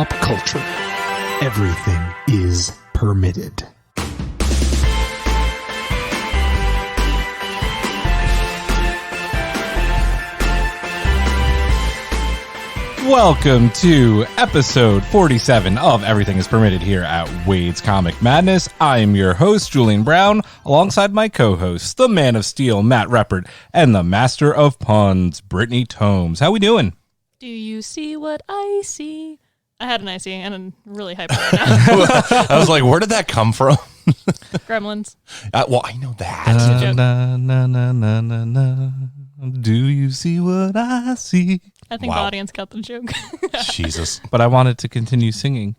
pop culture. Everything is permitted. Welcome to episode 47 of Everything is Permitted here at Wade's Comic Madness. I am your host, Julian Brown, alongside my co-hosts, the Man of Steel, Matt Reppert, and the Master of Puns, Brittany Tomes. How we doing? Do you see what I see? I had an icy and I'm really hyped right now. I was like, where did that come from? Gremlins. Well, I know that. Na, na, na, na, na, na. Do you see what I see? I think Wow. the audience got the joke. Jesus. But I wanted to continue singing.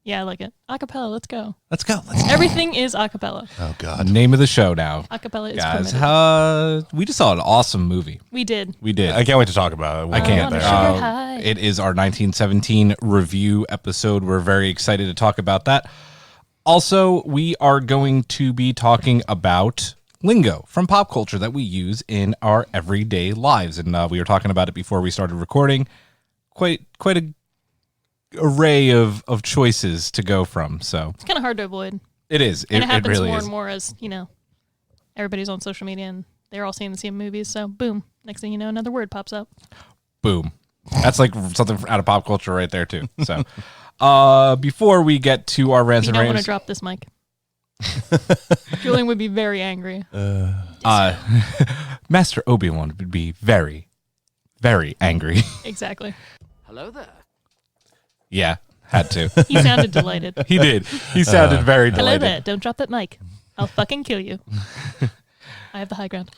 Yeah, I like it. Acapella, let's go. Let's go. Everything is acapella. Oh, God. Name of the show now. Acapella is Guys, permitted. we just saw an awesome movie. We did. We did. I can't wait to talk about it. I can't. on a sugar high. It is our 1917 review episode. We're very excited to talk about that. Also, we are going to be talking about lingo from pop culture that we use in our everyday lives. And we were talking about it before we started recording. Quite a array of choices to go from. So It's kind of hard to avoid. it is. And it happens really more is. and more as, everybody's on social media and they're all seeing the same movies. So, boom. Next thing you know, another word pops up. Boom. That's like something out of pop culture right there, too. So before we get to our rants You and don't want to raves, drop this mic. Julian would be very angry. Master Obi-Wan would be very, very angry. Exactly. Hello there. Yeah, had to. He sounded delighted. He did. He sounded very Hello delighted. there. Don't drop that mic. I'll fucking kill you. I have the high ground.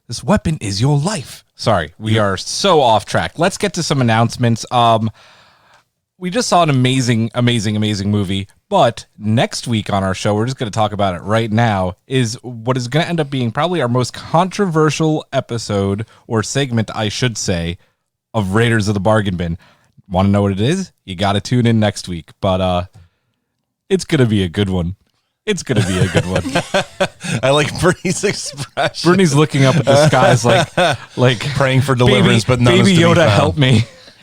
This weapon is your life. Sorry, we are so off track. Let's get to some announcements. We just saw an amazing movie, but next week on our show, we're just going to talk about it right now, is what is going to end up being probably our most controversial episode, or segment, I should say, of Raiders of the Bargain Bin. Want to know what it is? You got to tune in next week, but it's going to be a good one. It's going to be a good one. I like Brittany's expression. Brittany's looking up at the skies like Praying for deliverance, baby, but none is baby to be Yoda, found. help me.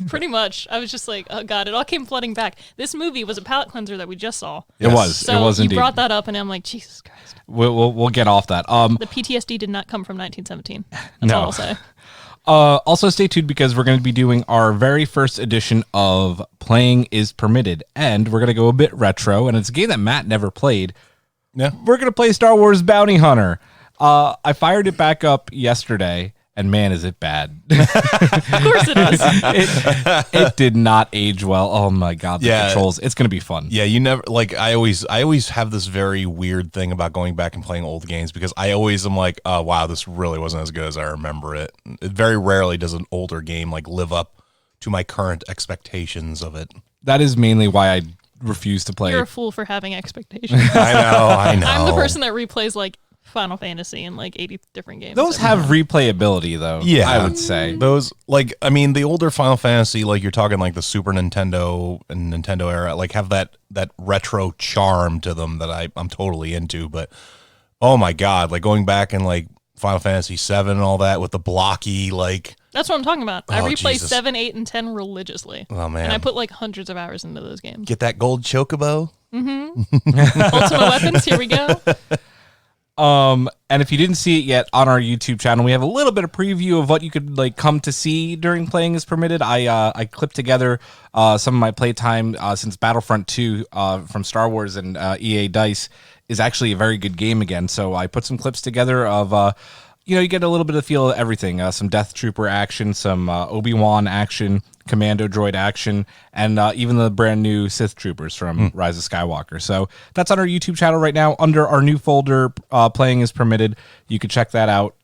Pretty much. I was just like, oh God, it all came flooding back. This movie was a palate cleanser that we just saw. It was. So It was you indeed. brought that up and I'm like, Jesus Christ. We'll get off that. The PTSD did not come from 1917. That's No. all I'll say. Also stay tuned because we're going to be doing our very first edition of Playing is Permitted, and we're going to go a bit retro, and it's a game that Matt never played. Yeah. We're going to play Star Wars Bounty Hunter. I fired it back up yesterday, and man, is it bad. Of course it is. It did not age well. Oh my God, the Yeah. controls. It's going to be fun. Yeah, you never I always have this very weird thing about going back and playing old games because I always am like, oh wow, this really wasn't as good as I remember it. It very rarely does an older game live up to my current expectations of it. That is mainly why I refuse to play. You're a fool for having expectations. I know. I'm the person that replays Final Fantasy in 80 different games. Those have replayability, though. Yeah, I would say. Those the older Final Fantasy, you're talking the Super Nintendo and Nintendo era, have that retro charm to them that I'm totally into. But oh my God, going back and Final Fantasy 7 and all that with the blocky That's what I'm talking about. I Oh, replay Jesus. 7, 8, and 10 religiously. Oh man, And I put hundreds of hours into those games. get that gold chocobo. Ultimate Weapons, here we go. And if you didn't see it yet on our YouTube channel, we have a little bit of preview of what you could come to see during Playing is Permitted. I clipped together some of my playtime since Battlefront 2 from Star Wars and EA Dice is actually a very good game again. So I put some clips together of you get a little bit of feel of everything. Some Death Trooper action, some Obi-Wan action, Commando Droid action, and even the brand new Sith Troopers from Rise of Skywalker. So that's on our YouTube channel right now under our new folder, Playing is Permitted. You can check that out.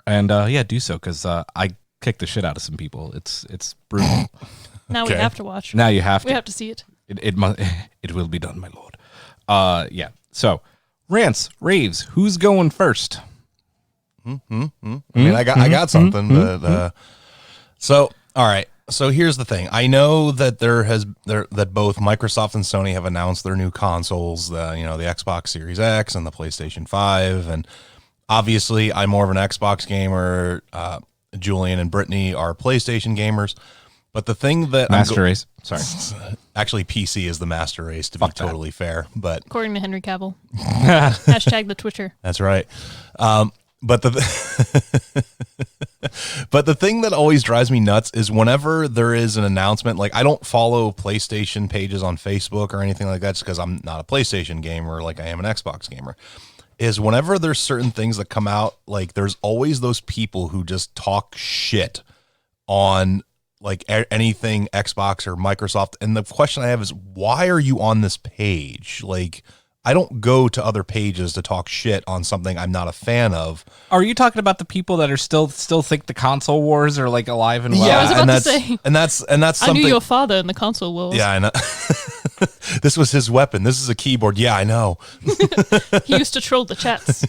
And do so because I kicked the shit out of some people. It's brutal. Now Okay. we have to watch. Now you have to. We have to see it. It will be done, my lord. Yeah. So rants, raves. Who's going first? I mean, I got something, but so all right. So here's the thing. I know that that both Microsoft and Sony have announced their new consoles, the Xbox Series X and the PlayStation 5, and obviously I'm more of an Xbox gamer. Julian and Brittany are PlayStation gamers. But the thing that Master Race. Sorry. Actually, PC is the master race, to be totally fair. But According to Henry Cavill. Hashtag the Twitcher. that's right. But the but the thing that always drives me nuts is whenever there is an announcement, like I don't follow PlayStation pages on Facebook or anything like that just because I'm not a PlayStation gamer like I am an Xbox gamer, is whenever there's certain things that come out, like there's always those people who just talk shit on like anything Xbox or Microsoft. And the question I have is, why are you on this page? Like, I don't go to other pages to talk shit on something I'm not a fan of. Are you talking about the people that are still think the console wars are like alive and well? I was about and to that's say. and that's I something. knew your father in the console wars. Yeah, I know. This was his weapon. This is a keyboard. Yeah, I know. He used to troll the chats.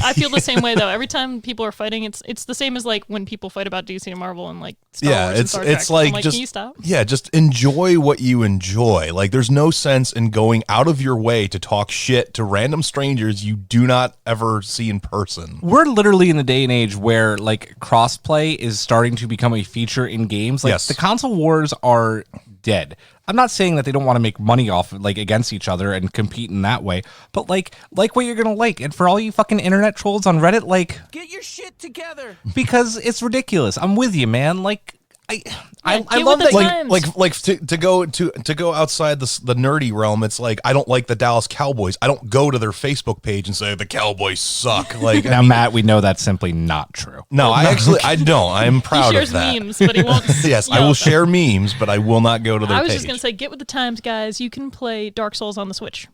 I feel the same way though. Every time people are fighting, it's the same as like when people fight about DC and Marvel and like Star Wars and Star Trek. It's like, just can you stop? Yeah, just enjoy what you enjoy. Like there's no sense in going out of your way to talk shit to random strangers you do not ever see in person. We're literally in the day and age where like crossplay is starting to become a feature in games. Like Yes. the console wars are dead. I'm not saying that they don't want to make money off like against each other and compete in that way, but like what you're gonna like. And for all you fucking internet trolls on Reddit, like Get your shit together. because it's ridiculous. I'm with you, man. Like I get love with that. the Like, times. Like to go outside the nerdy realm. It's like I don't like the Dallas Cowboys. I don't go to their Facebook page and say the Cowboys suck. Like now, Matt, we know that's simply not true. no, I don't. I am He proud shares of that. memes, but he won't. Yes, I yell will at them. share memes, but I will not go to their I was page. just gonna say, get with the times, guys. You can play Dark Souls on the Switch.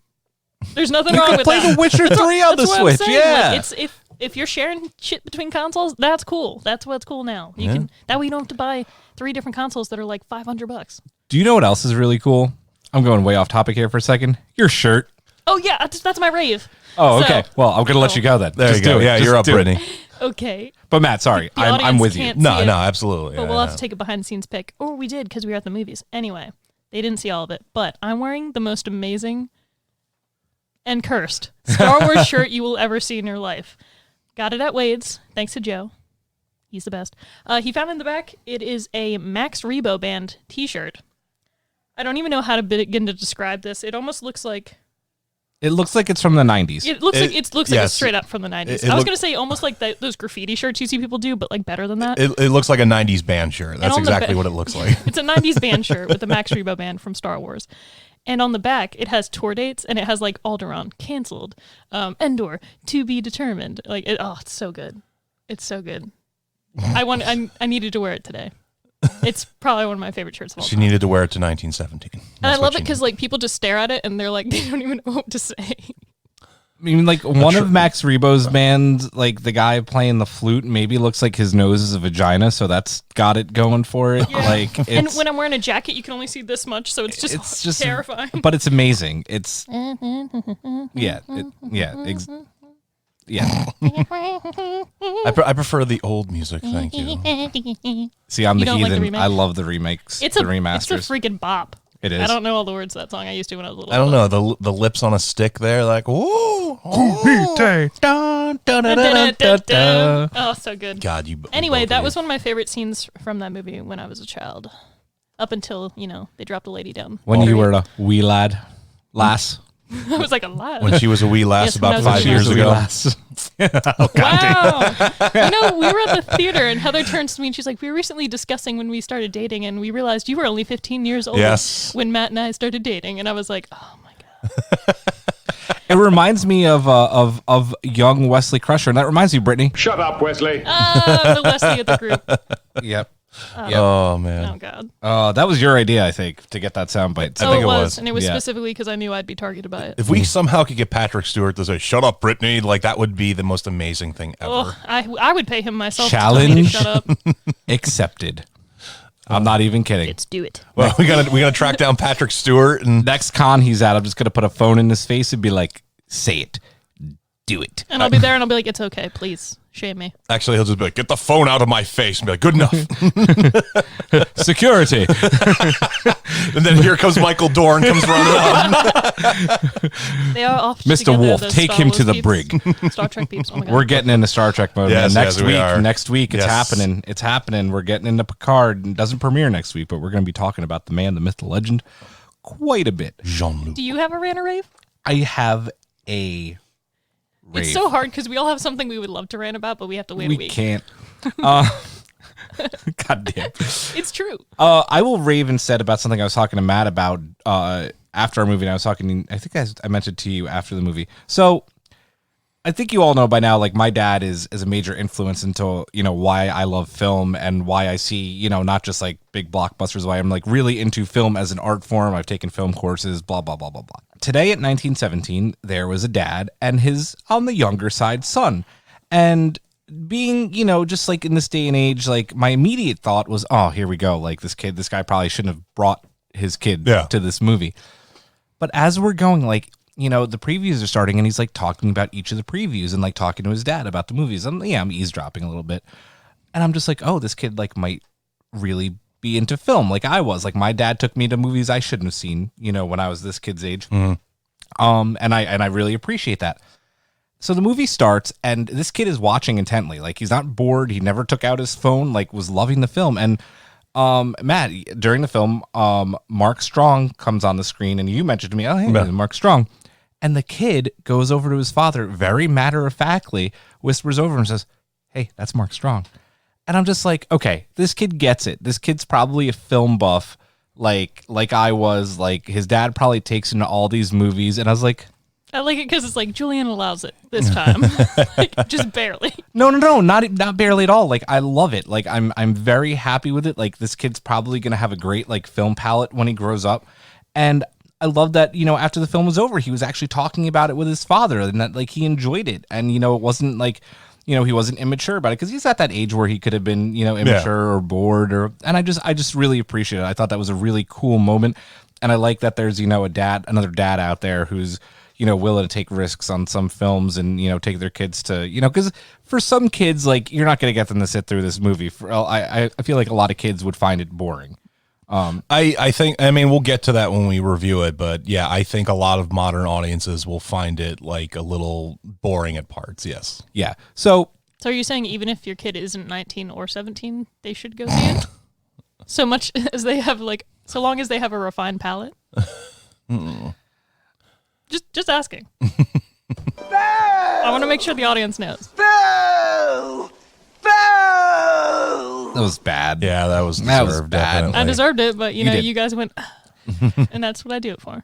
There's nothing You wrong can with play that. The Witcher 3 on the That's what I'm Switch. saying. Yeah. Like, it's if you're sharing shit between consoles, that's cool. That's what's cool now. You can that way you don't have to buy 3 different consoles that are like $500. Do you know what else is really cool? I'm going way off topic here for a second. Your shirt. Oh yeah, that's my rave. Oh, So- okay. Well, I'm gonna let you go then. There Just you go. do it. Yeah, Just you're up, do it. Brittany. Okay, But Matt, sorry, The I'm audience with you. can't No, see it, no, absolutely. but we'll Yeah, have to take a behind the scenes pic. Or we did because we were at the movies. Anyway, they didn't see all of it, but I'm wearing the most amazing and cursed Star Wars shirt you will ever see in your life. Got it at Wade's, thanks to Joe. He's the best. He found it in the back. It is a Max Rebo Band t-shirt. I don't even know how to begin to describe this. It almost looks like... It looks like it's from the 90s. It looks like yes. it's straight up from the 90s. It I was look- going to say almost like those graffiti shirts you see people do, but like better than that. It looks like a 90s band shirt. That's on the exactly ba- what it looks like. It's a 90s band shirt with the Max Rebo band from Star Wars. And on the back, it has tour dates, and it has like Alderaan, canceled, Endor, to be determined. Like, it's so good. It's so good. I needed to wear it today. It's probably one of my favorite shirts of all She time. needed to wear it to 1917. And I love it because like people just stare at it and they're like, they don't even know what to say. I mean, like one of Max Rebo's bands, like the guy playing the flute, maybe looks like his nose is a vagina, so that's got it going for it. Yeah. Like, it's, And when I'm wearing a jacket, you can only see this much, so it's just terrifying. but it's amazing. It's yeah, yeah. I prefer the old music. Thank you. See, I'm You the don't like the heathen. remake? I love the remakes. It's the a remasters. freaking bop. It is. I don't know all the words to that song. I used to when I was little. I don't know the lips on a stick there, like ooh. Dun, dun, dun, dun, dun, dun. Oh, so good. God, you. Anyway, both that of was you. one of my favorite scenes from that movie when I was a child. Up until, they dropped a lady down. When you were a wee lad, lass. I was like a lad. when she was a wee lass Yes, when I about was a 5 wee years Wee ago. lass. Wow. We were at the theater and Heather turns to me and she's like, we were recently discussing when we started dating and we realized you were only 15 years old Yes. when Matt and I started dating. And I was like, oh my God. It reminds me of young Wesley Crusher, and that reminds me, Brittany. Shut up, Wesley. The Wesley of the group. Yep. Oh man. Oh God. That was your idea, I think, to get that soundbite. I think it was. And it was Yeah. specifically because I knew I'd be targeted by it. If we somehow could get Patrick Stewart to say "Shut up, Brittany," like that would be the most amazing thing ever. Oh, I would pay him myself to tell me to Challenge. shut up. Accepted. I'm not even kidding. Let's do it. Well, we gotta track down Patrick Stewart and Next con he's at, I'm just gonna put a phone in his face and be like, "Say it, do it." And I'll be there and I'll be like, it's okay, please Shame me. Actually, he'll just be like, get the phone out of my face, and be like, good enough. Security. And then here comes Michael Dorn, comes running up. They are off. Mr. together, Wolf, those take Star him Wars to the peeps. brig. Star Trek peeps. Oh my god. We're getting into Star Trek mode. Yes, man. yes, we are. Next week, it's Yes. happening. It's happening. We're getting into Picard. It doesn't premiere next week, but we're going to be talking about the man, the myth, the legend quite a bit. Jean-Luc. Do you have a rant or rave? I have a rave. It's so hard because we all have something we would love to rant about, but we have to wait a We week. can't. God damn. It's true. I will rave instead about something I was talking to Matt about after our movie. And I was talking, I think I mentioned to you after the movie. So I think you all know by now, like my dad is a major influence into, why I love film and why I see, not just like big blockbusters, why I'm like really into film as an art form. I've taken film courses, blah, blah, blah, blah, blah. Today at 1917, there was a dad and his, on the younger side, son. And being, just like in this day and age, like my immediate thought was, oh, here we go. Like this guy probably shouldn't have brought his kid to this movie. But as we're going, like, the previews are starting and he's like talking about each of the previews and like talking to his dad about the movies. And I'm eavesdropping a little bit. And I'm just like, oh, this kid like might really be into film like I was. Like my dad took me to movies I shouldn't have seen, when I was this kid's age. And I really appreciate that. So the movie starts and this kid is watching intently. Like he's not bored. He never took out his phone, like was loving the film. And Matt, during the film, Mark Strong comes on the screen and you mentioned to me, oh, hey, Mark Strong. And the kid goes over to his father, very matter-of-factly, whispers over and says, hey, that's Mark Strong. And I'm just like, okay, this kid gets it. This kid's probably a film buff like I was. Like his dad probably takes him to all these movies. And I was like, I like it because it's like Julian allows it this time. Like, just barely. No, not barely at all. Like I love it. Like I'm very happy with it. Like this kid's probably gonna have a great like film palette when he grows up. And I love that, after the film was over, he was actually talking about it with his father and that like he enjoyed it. And, it wasn't like, he wasn't immature about it because he's at that age where he could have been, immature or bored and I just really appreciate it. I thought that was a really cool moment. And I like that there's, another dad out there who's, willing to take risks on some films and, take their kids to, because for some kids, like you're not going to get them to sit through this movie. I feel like a lot of kids would find it boring. I think, we'll get to that when we review it, but yeah, I think a lot of modern audiences will find it like a little boring at parts. Yes. Yeah. So are you saying even if your kid isn't 19 or 17, they should go see it? So much as they have so long as they have a refined palate? Just asking. I want to make sure the audience knows. that was bad. Yeah, that was bad. definitely. I deserved it, but did. you guys went, and that's what I do it for.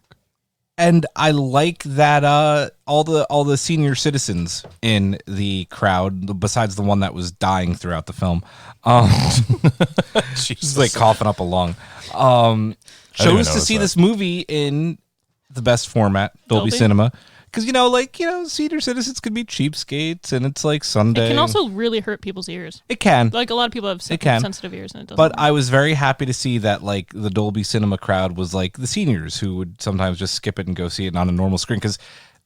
And I like that all the senior citizens in the crowd, besides the one that was dying throughout the film, she's like coughing up a lung, chose to see this movie in the best format, Dolby Cinema. Because, senior citizens could be cheapskates, and it's like Sunday. It can also really hurt people's ears. It can. Like, a lot of people have sensitive ears, and it doesn't. But I was very happy to see that, like, the Dolby Cinema crowd was, like, the seniors who would sometimes just skip it and go see it on a normal screen. Because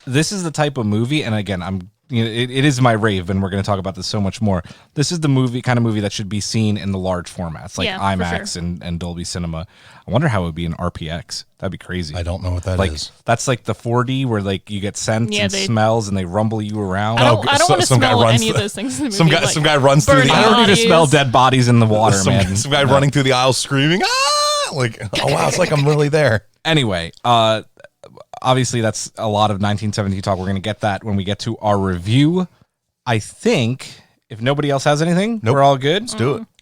this is the type of movie, and again, it is my rave, and we're going to talk about this so much more. This is the kind of movie that should be seen in the large formats, like IMAX and Dolby Cinema. I wonder how it would be in RPX. That'd be crazy. I don't know what that is. That's like the 4D where like you get scents and smells and they rumble you around. I don't want to smell any of those things in the movie. Some guy runs through the I don't need to smell dead bodies in the water, man. Some guy running through the aisle screaming, ah! Like, oh wow, it's like I'm really there. Anyway, obviously that's a lot of 1970 talk. We're going to get that when we get to our review. I think if nobody else has anything, we're all good.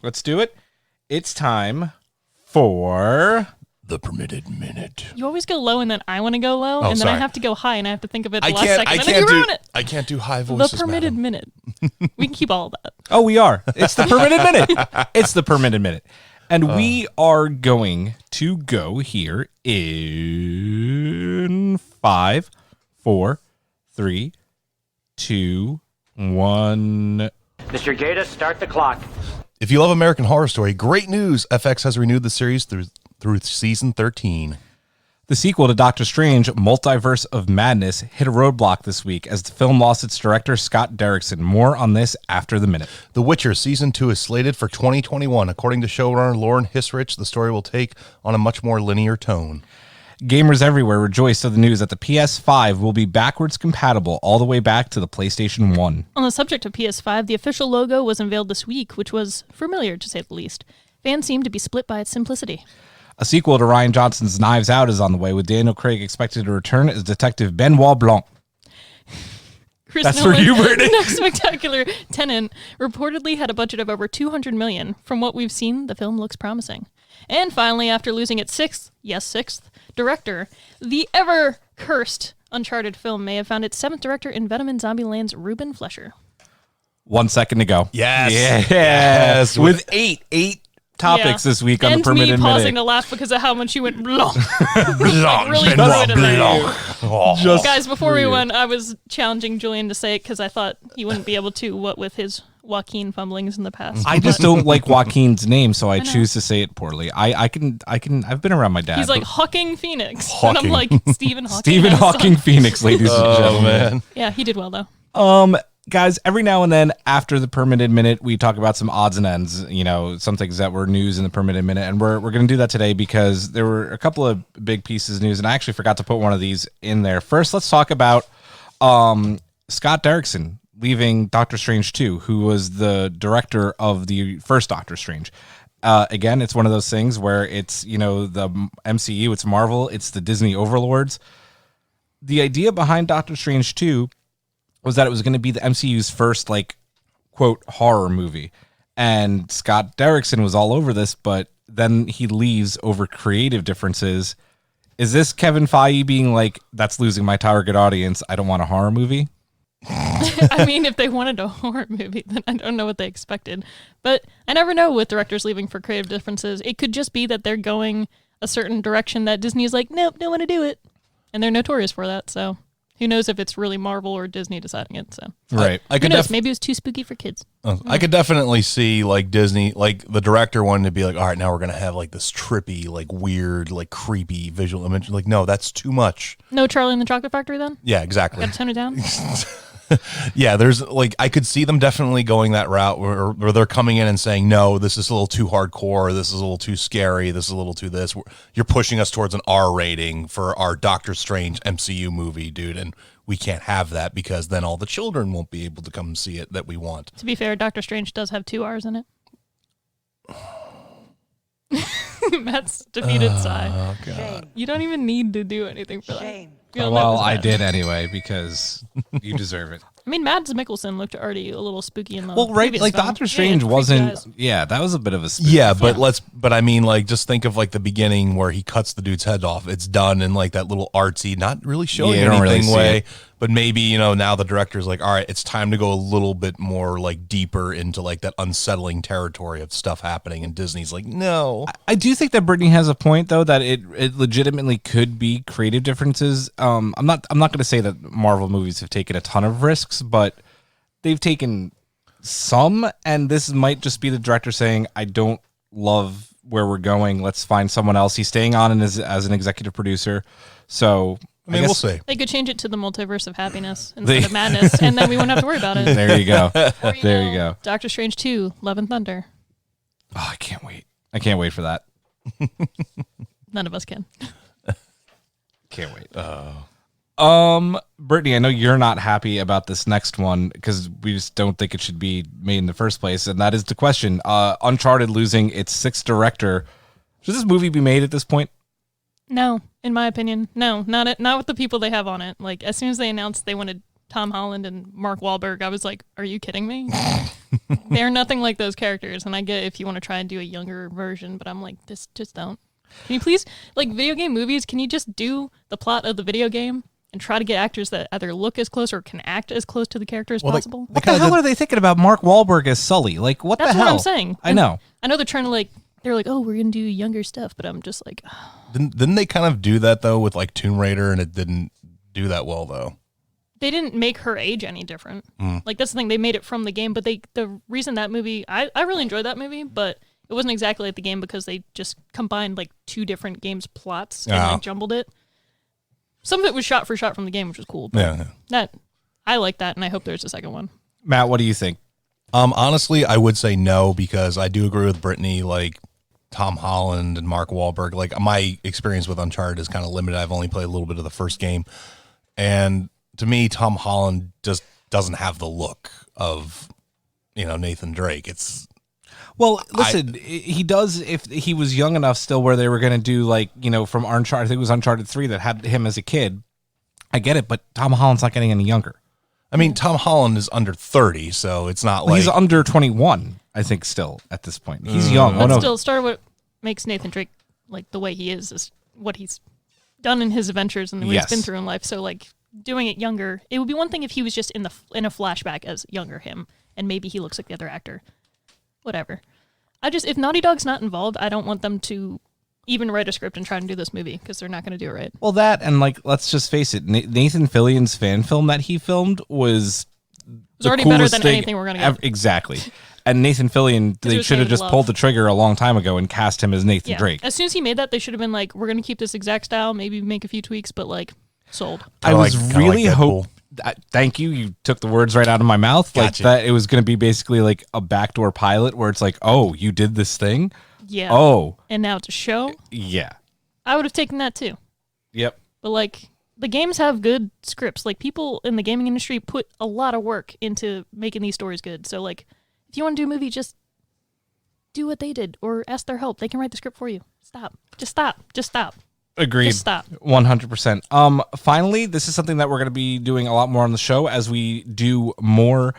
Let's do it. It's time for the permitted minute. You always go low and then I want to go low, and then I have to go high and I have to think of it the last second. I and then you ruin it. I can't do high voices. The permitted minute. We can keep all of that. Oh, we are. It's the permitted minute. It's the permitted minute. And we are going to go here in 5, 4, 3, 2, 1. Mr. Gata, start the clock. If you love American Horror Story, great news. FX has renewed the series through season 13. The sequel to Doctor Strange, Multiverse of Madness, hit a roadblock this week as the film lost its director, Scott Derrickson. More on this after the minute. The Witcher Season 2 is slated for 2021. According to showrunner Lauren Hissrich, the story will take on a much more linear tone. Gamers everywhere rejoiced at the news that the PS5 will be backwards compatible all the way back to the PlayStation 1. On the subject of PS5, the official logo was unveiled this week, which was familiar to say the least. Fans seemed to be split by its simplicity. A sequel to Rian Johnson's Knives Out is on the way, with Daniel Craig expected to return as Detective Benoit Blanc. Chris That's Nolan, for you, Brittany. next spectacular Tenet reportedly had a budget of over $200 million. From what we've seen, the film looks promising. And finally, after losing its sixth director, the ever-cursed Uncharted film may have found its seventh director in Venom and Zombieland's Ruben Flesher. 1 second to go. Yes. Yes. With eight topics this week on the Permitted And me pausing Minute. to laugh because of how much you went blanc. Blanc, really Benoit threw it in there. Blanc. Oh. Guys, before we went, I was challenging Julian to say it because I thought he wouldn't be able to, what with his Joaquin fumblings in the past. I just But don't like Joaquin's name, so I know. choose to say it poorly. I've been around my dad. He's like but Hawking Phoenix. Hawking. And I'm like, Stephen Hawking. Stephen has Hawking some- Phoenix, ladies and Oh, gentlemen. man. Yeah, he did well, though. Guys, every now and then after the Permitted Minute, we talk about some odds and ends, some things that were news in the Permitted Minute. And we're going to do that today because there were a couple of big pieces of news. And I actually forgot to put one of these in there. First, let's talk about Scott Derrickson leaving Doctor Strange 2, who was the director of the first Doctor Strange. Again, it's one of those things where it's, the MCU, it's Marvel, it's the Disney overlords. The idea behind Doctor Strange 2 was that it was going to be the MCU's first, quote, horror movie. And Scott Derrickson was all over this, but then he leaves over creative differences. Is this Kevin Feige being like, that's losing my target audience, I don't want a horror movie? I mean, if they wanted a horror movie, then I don't know what they expected. But I never know with directors leaving for creative differences. It could just be that they're going a certain direction that Disney is like, nope, don't want to do it. And they're notorious for that, so who knows if it's really Marvel or Disney deciding it. So Right. I who could knows? Maybe it was too spooky for kids. I could definitely see Disney, the director wanting to be like, all right, now we're gonna have this trippy, weird, creepy visual image. No, that's too much. No Charlie and the Chocolate Factory then? Yeah, exactly. Got to tone it down? Yeah, there's I could see them definitely going that route where they're coming in and saying, no, this is a little too hardcore, this is a little too scary, this is a little too this. You're pushing us towards an R rating for our Doctor Strange MCU movie, dude, and we can't have that because then all the children won't be able to come see it that we want. To be fair, Doctor Strange does have 2 R's in it. Matt's defeated sigh. Oh, God. You don't even need to do anything for that. You don't know Well, it's I bad. did anyway because you deserve it. I mean, Mads Mikkelsen looked already a little spooky in the Well, right, previous film. Doctor Yeah, Strange creepy wasn't. eyes. Yeah, that was a bit of a. Spooky Yeah, film. but I mean, just think of the beginning where he cuts the dude's head off. It's done in that little artsy, not really showing Yeah, you don't really anything see way. it. But maybe now the director's like, all right, it's time to go a little bit more deeper into that unsettling territory of stuff happening. And Disney's like, no. I do think that Brittany has a point though that it legitimately could be creative differences. I'm not going to say that Marvel movies have taken a ton of risks, but they've taken some, and this might just be the director saying, I don't love where we're going. Let's find someone else. He's staying on as an executive producer. So I mean, we'll see. They could change it to the multiverse of happiness instead of madness, and then we wouldn't have to worry about it. There you go. Or, There you go. Doctor Strange 2, Love and Thunder. Oh, I can't wait. I can't wait for that. None of us can. Can't wait. Brittany, I know you're not happy about this next one because we just don't think it should be made in the first place, and that is the question. Uncharted losing its 6th director. Should this movie be made at this point? No, in my opinion, no, not with the people they have on it. As soon as they announced they wanted Tom Holland and Mark Wahlberg, I was like, are you kidding me? They're nothing like those characters, and I get if you want to try and do a younger version, but I'm like, just don't. Can you please, video game movies, can you just do the plot of the video game and try to get actors that either look as close or can act as close to the character as possible? What the hell are they thinking about Mark Wahlberg as Sully? What the That's hell? what I'm saying. I know. I know they're trying to they're like, oh, we're going to do younger stuff, but I'm just like, Didn't they kind of do that, though, with Tomb Raider, and it didn't do that well, though? they didn't make her age any different. That's the thing. They made it from the game, but the reason that movie, I really enjoyed that movie, but it wasn't exactly like the game because they just combined 2 different games plots and jumbled it. Some of it was shot for shot from the game, which was cool. But Yeah. I like that, and I hope there's a second one. Matt, what do you think? Honestly, I would say no, because I do agree with Brittany. Like Tom Holland and Mark Wahlberg, like my experience with Uncharted is kind of limited. I've only played a little bit of the first game, and to me, Tom Holland just doesn't have the look of, Nathan Drake. It's listen, he does if he was young enough still where they were going to do from Uncharted. I think it was Uncharted 3 that had him as a kid. I get it, but Tom Holland's not getting any younger. I mean, Tom Holland is under 30, so it's not like he's under 21. I think still at this point he's young. But still, start what makes Nathan Drake like the way he is what he's done in his adventures and what he's been through in life. So doing it younger, it would be one thing if he was just in a flashback as younger him, and maybe he looks like the other actor. Whatever. If Naughty Dog's not involved, I don't want them to even write a script and try and do this movie, because they're not going to do it right. Well, that and let's just face it, Nathan Fillion's fan film that he filmed was already better than anything we're going to get. Exactly. And Nathan Fillion, they should have just pulled the trigger a long time ago and cast him as Nathan Drake. As soon as he made that, they should have been like, we're going to keep this exact style, maybe make a few tweaks, but sold. I was really hoping. Thank you. You took the words right out of my mouth. Gotcha. That it was going to be basically like a backdoor pilot where it's like, oh, you did this thing? Yeah. Oh. And now it's a show? Yeah. I would have taken that too. Yep. But the games have good scripts. People in the gaming industry put a lot of work into making these stories good. So if you want to do a movie, just do what they did or ask their help. They can write the script for you. Stop. Just stop. Just stop. Agreed. Just stop. 100%. Finally, this is something that we're going to be doing a lot more on the show as we do more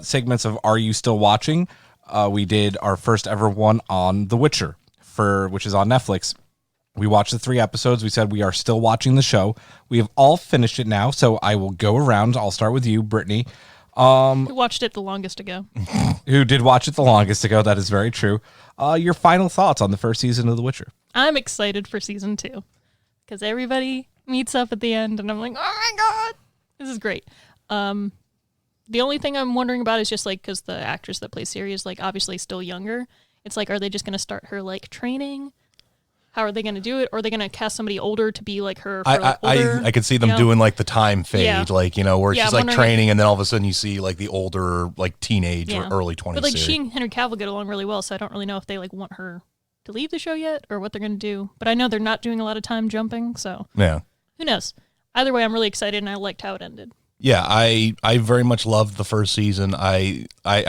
segments of Are You Still Watching? We did our first ever one on The Witcher, which is on Netflix. We watched the 3 episodes. We said we are still watching the show. We have all finished it now, so I will go around. I'll start with you, Brittany. Who watched it the longest ago? Who did watch it the longest ago. That is very true. Your final thoughts on the first season of The Witcher. I'm excited for season 2 because everybody meets up at the end, and I'm like, oh my God, this is great. The only thing I'm wondering about is just because the actress that plays Ciri is obviously still younger. It's are they just going to start her training? How are they going to do it? Or are they going to cast somebody older to be her? For, older, I could see them doing the time fade, yeah. Where she's training, and then all of a sudden you see the older teenage or early 20s. But she and Henry Cavill get along really well, so I don't really know if they want her to leave the show yet or what they're going to do. But I know they're not doing a lot of time jumping, so yeah, who knows? Either way, I'm really excited, and I liked how it ended. Yeah, I very much loved the first season. I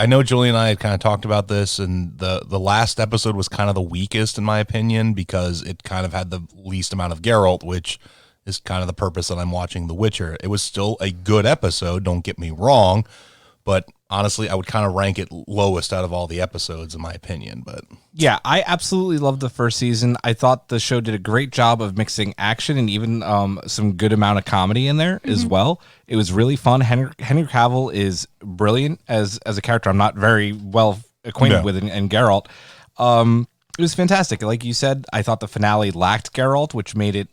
know Julie and I had kind of talked about this, and the last episode was kind of the weakest in my opinion because it kind of had the least amount of Geralt, which is kind of the purpose that I'm watching The Witcher. It was still a good episode, don't get me wrong, but honestly, I would kind of rank it lowest out of all the episodes in my opinion. But yeah, I absolutely loved the first season. I thought the show did a great job of mixing action and even some good amount of comedy in there as well. It was really fun. Henry Cavill is brilliant as a character. I'm not very well acquainted with, and Geralt. It was fantastic. Like you said, I thought the finale lacked Geralt, which made it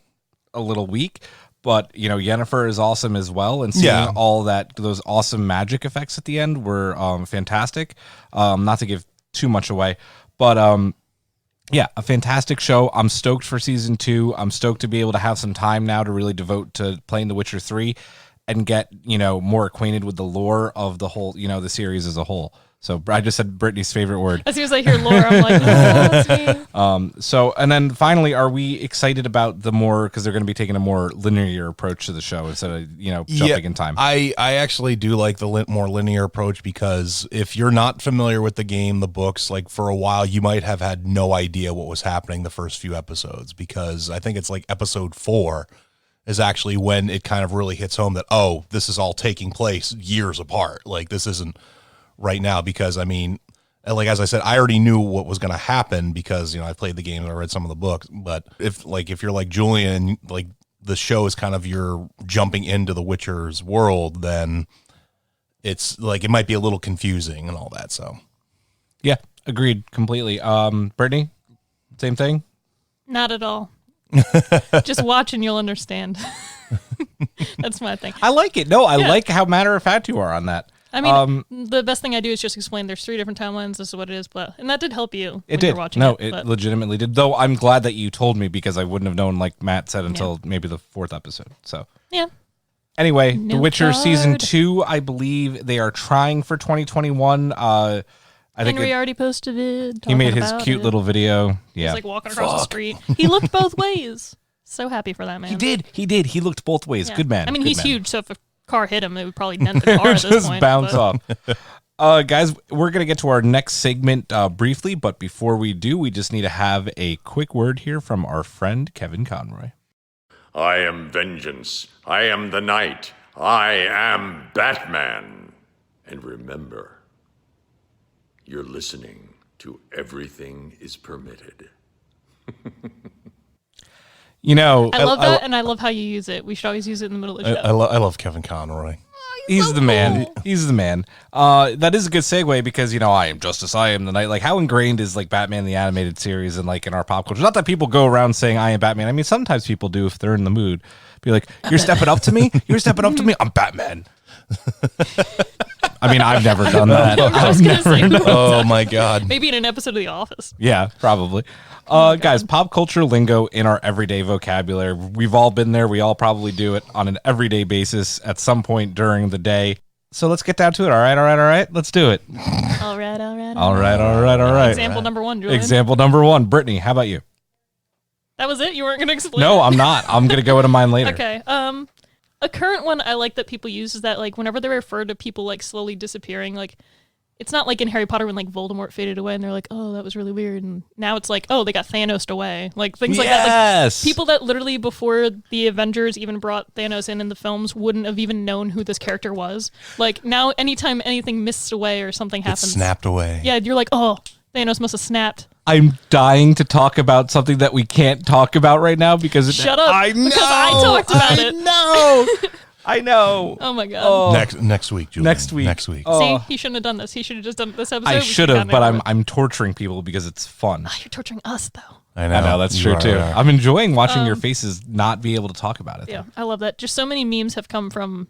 a little weak. But, Yennefer is awesome as well. And seeing all those awesome magic effects at the end were fantastic. Not to give too much away. But, a fantastic show. I'm stoked for season 2. I'm stoked to be able to have some time now to really devote to playing The Witcher 3 and get, more acquainted with the lore of the whole, the series as a whole. So I just said Brittany's favorite word. As soon as I hear lore, I'm like, oh, that's me. So, and then finally, are we excited about because they're going to be taking a more linear approach to the show instead of, jumping in time? I actually do like the more linear approach because if you're not familiar with the game, the books, for a while, you might have had no idea what was happening the first few episodes because I think it's episode 4 is actually when it kind of really hits home that, oh, this is all taking place years apart. This isn't right now because, I mean, as I said, I already knew what was going to happen because, I played the game and I read some of the books. But if you're like Julian, the show is kind of you're jumping into the Witcher's world, then it's it might be a little confusing and all that. So, yeah, agreed completely. Brittany, same thing? Not at all. Just watch and you'll understand. That's my thing. I like it. No, I like how matter of fact you are on that. I mean, the best thing I do is just explain there's 3 different timelines. This is what it is, and that did help you. It when did. You're watching It but legitimately did. Though I'm glad that you told me because I wouldn't have known, like Matt said, until maybe the 4th episode. So yeah. Anyway, The No Witcher card. season 2, I believe they are trying for 2021. I think Henry already posted it. he made talking his about cute it. little video. He Yeah, was like walking across the street. He looked both ways. So happy for that man. he did. He looked both ways. Yeah. Good man. I mean, Good he's man. huge, so if a car hit him, it would probably dent the car at this Just point. bounce but- off. Guys, we're going to get to our next segment briefly, but before we do, we just need to have a quick word here from our friend Kevin Conroy. I am vengeance. I am the night. I am Batman. And remember, you're listening to Everything is Permitted. You know, I love that, and I love how you use it. We should always use it in the middle of the show. I love Kevin Conroy. he's the man. He's the man. That is a good segue because, you know, I am justice, I am the night. Like, how ingrained is like Batman the animated series and like in our pop culture? Not that people go around saying I am Batman. I mean, sometimes people do if they're in the mood. Be like, you're stepping up to me. You're stepping up to me. I'm Batman. I mean, I've never done that. I was gonna say, Oh my God. maybe in an episode of The Office. Yeah, probably. Guys, pop culture lingo in our everyday vocabulary. We've all been there. We all probably do it on an everyday basis at some point during the day. So let's get down to it. All right. Let's do it. All right. All right. Example number 1, Julian. Example number 1. Brittany, how about you? That was it? You weren't going to explain No, it? I'm not. I'm going to go into mine later. Okay. A current one I like that people use is that, like, whenever they refer to people, like, slowly disappearing, like, it's not like in Harry Potter when, like, Voldemort faded away and they're like, oh, that was really weird. And now it's like, oh, they got Thanos away. Like, things like that. Like, Yes. people that literally before the Avengers even brought Thanos in the films wouldn't have even known who this character was. Like, now anytime anything misses away or something It's happens. snapped away. Yeah, you're like, oh, Thanos must have snapped. I'm dying to talk about something that we can't talk about right now because Shut up. I know. Because I talked about it. I know. Oh, my God. Next week, Julian. Next week. Next week. Oh. See, he shouldn't have done this. He should have just done this episode. I We should could've have, gotten but it over I'm torturing people because it's fun. with. You're torturing us, though. I know. I know that's You true are, too. you are. I'm enjoying watching your faces not be able to talk about it. Yeah, I love that. Just so many memes have come from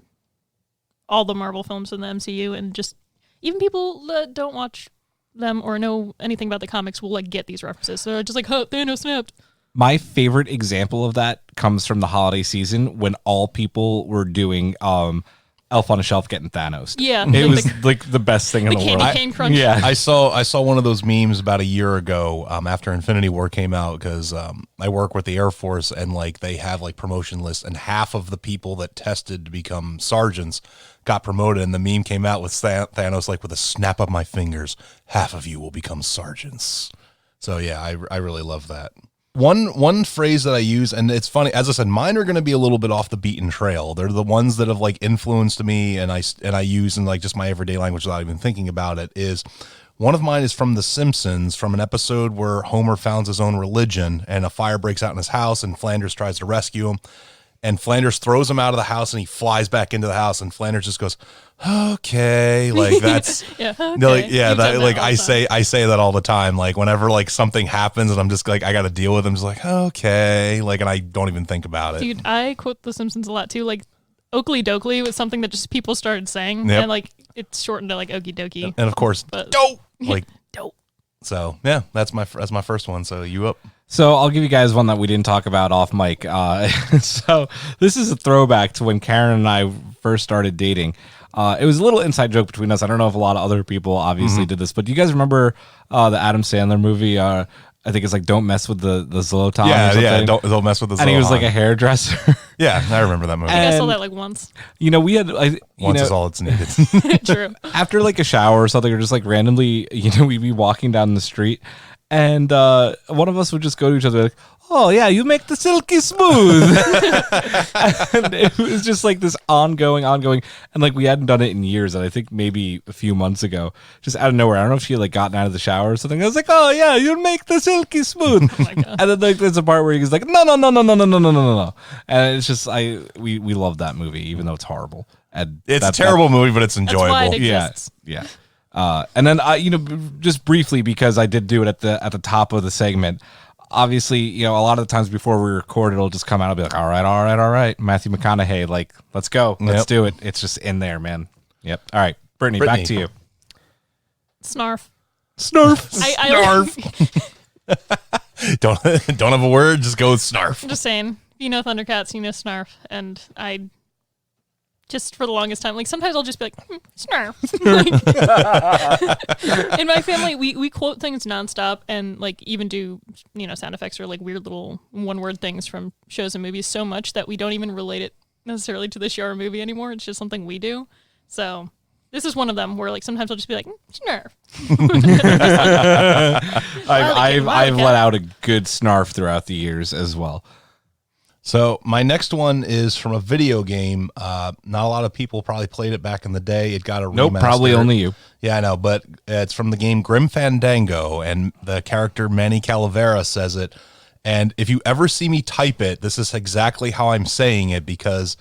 all the Marvel films in the MCU, and just even people that don't watch them or know anything about the comics will like get these references. So they're just like, huh, Thanos snapped. My favorite example of that comes from the holiday season when all people were doing Elf on a Shelf getting Thanos. Yeah, It like was like the best thing in the the candy world. cane crunch. Yeah. I saw one of those memes about a year ago after Infinity War came out because I work with the Air Force and like they have like promotion lists and half of the people that tested to become sergeants got promoted and the meme came out with Thanos like with a snap of my fingers, half of you will become sergeants. So yeah, I really love that. One phrase that I use, and it's funny, as I said, mine are going to be a little bit off the beaten trail. They're the ones that have like influenced me, and I use in like just my everyday language without even thinking about it. Is one of mine is from The Simpsons, from an episode where Homer founds his own religion, and a fire breaks out in his house, and Flanders tries to rescue him, and Flanders throws him out of the house, and he flies back into the house, and Flanders just goes, "Okay," like that's. Yeah, okay. No, like, yeah, You've done that, like all I the say, time. I say that all the time. Like whenever like something happens and I'm just like I got to deal with them, just like okay, like and I don't even think about it. Dude, I quote The Simpsons a lot too. Like, Oakley Dokley was something that just people started saying, Yep. and like it's shortened to like Okie Dokie. And of course, But- dope. Like Dope. so, yeah, that's my first one. So you up? So I'll give you guys one that we didn't talk about off mic. So this is a throwback to when Karen and I first started dating. It was a little inside joke between us. I don't know if a lot of other people obviously did this, but do you guys remember the Adam Sandler movie? I think it's like Don't Mess with the Zlotan. or Yeah, something? yeah. Don't mess with the. And he was like a Zohan. hairdresser. Yeah, I remember that movie. I think I saw And- that like once. You know, we had Once is all it's needed. True. after like a shower or something, or just like randomly, you know, we'd be walking down the street, and one of us would just go to each other like, "Oh yeah, you make the silky smooth," and it was just like this ongoing, and like we hadn't done it in years, and I think maybe a few months ago, just out of nowhere, I don't know if she had like gotten out of the shower or something. I was like, "Oh yeah, you make the silky smooth," Oh my God. and then like there's a part where he's like, "No," and it's just we love that movie even though it's horrible. And It's that- a terrible movie, but it's why enjoyable. it yeah, exists. yeah. And then you know, just briefly because I did do it at the top of the segment. Obviously, you know, a lot of the times before we record, it'll just come out. I'll be like, all right, Matthew McConaughey, like, let's go, let's Yep. do it. It's just in there, man. Yep. All right. Brittany, back to you. Snarf. Snarf. Don't have a word. Just go with snarf. I'm just saying, you know Thundercats, you know Snarf, and I just for the longest time, like sometimes I'll just be like, Snarf. Like, in my family, we quote things nonstop and like even do, sound effects or like weird little one-word things from shows and movies so much that we don't even relate it necessarily to the show or movie anymore. It's just something we do. So this is one of them where like sometimes I'll just be like, Snarf. I've let out a good snarf throughout the years as well. So my next one is from a video game. Not a lot of people probably played it back in the day. It got a remaster. Probably only you. Yeah, I know, but it's from the game Grim Fandango, and the character Manny Calavera says it. And if you ever see me type it, this is exactly how I'm saying it, because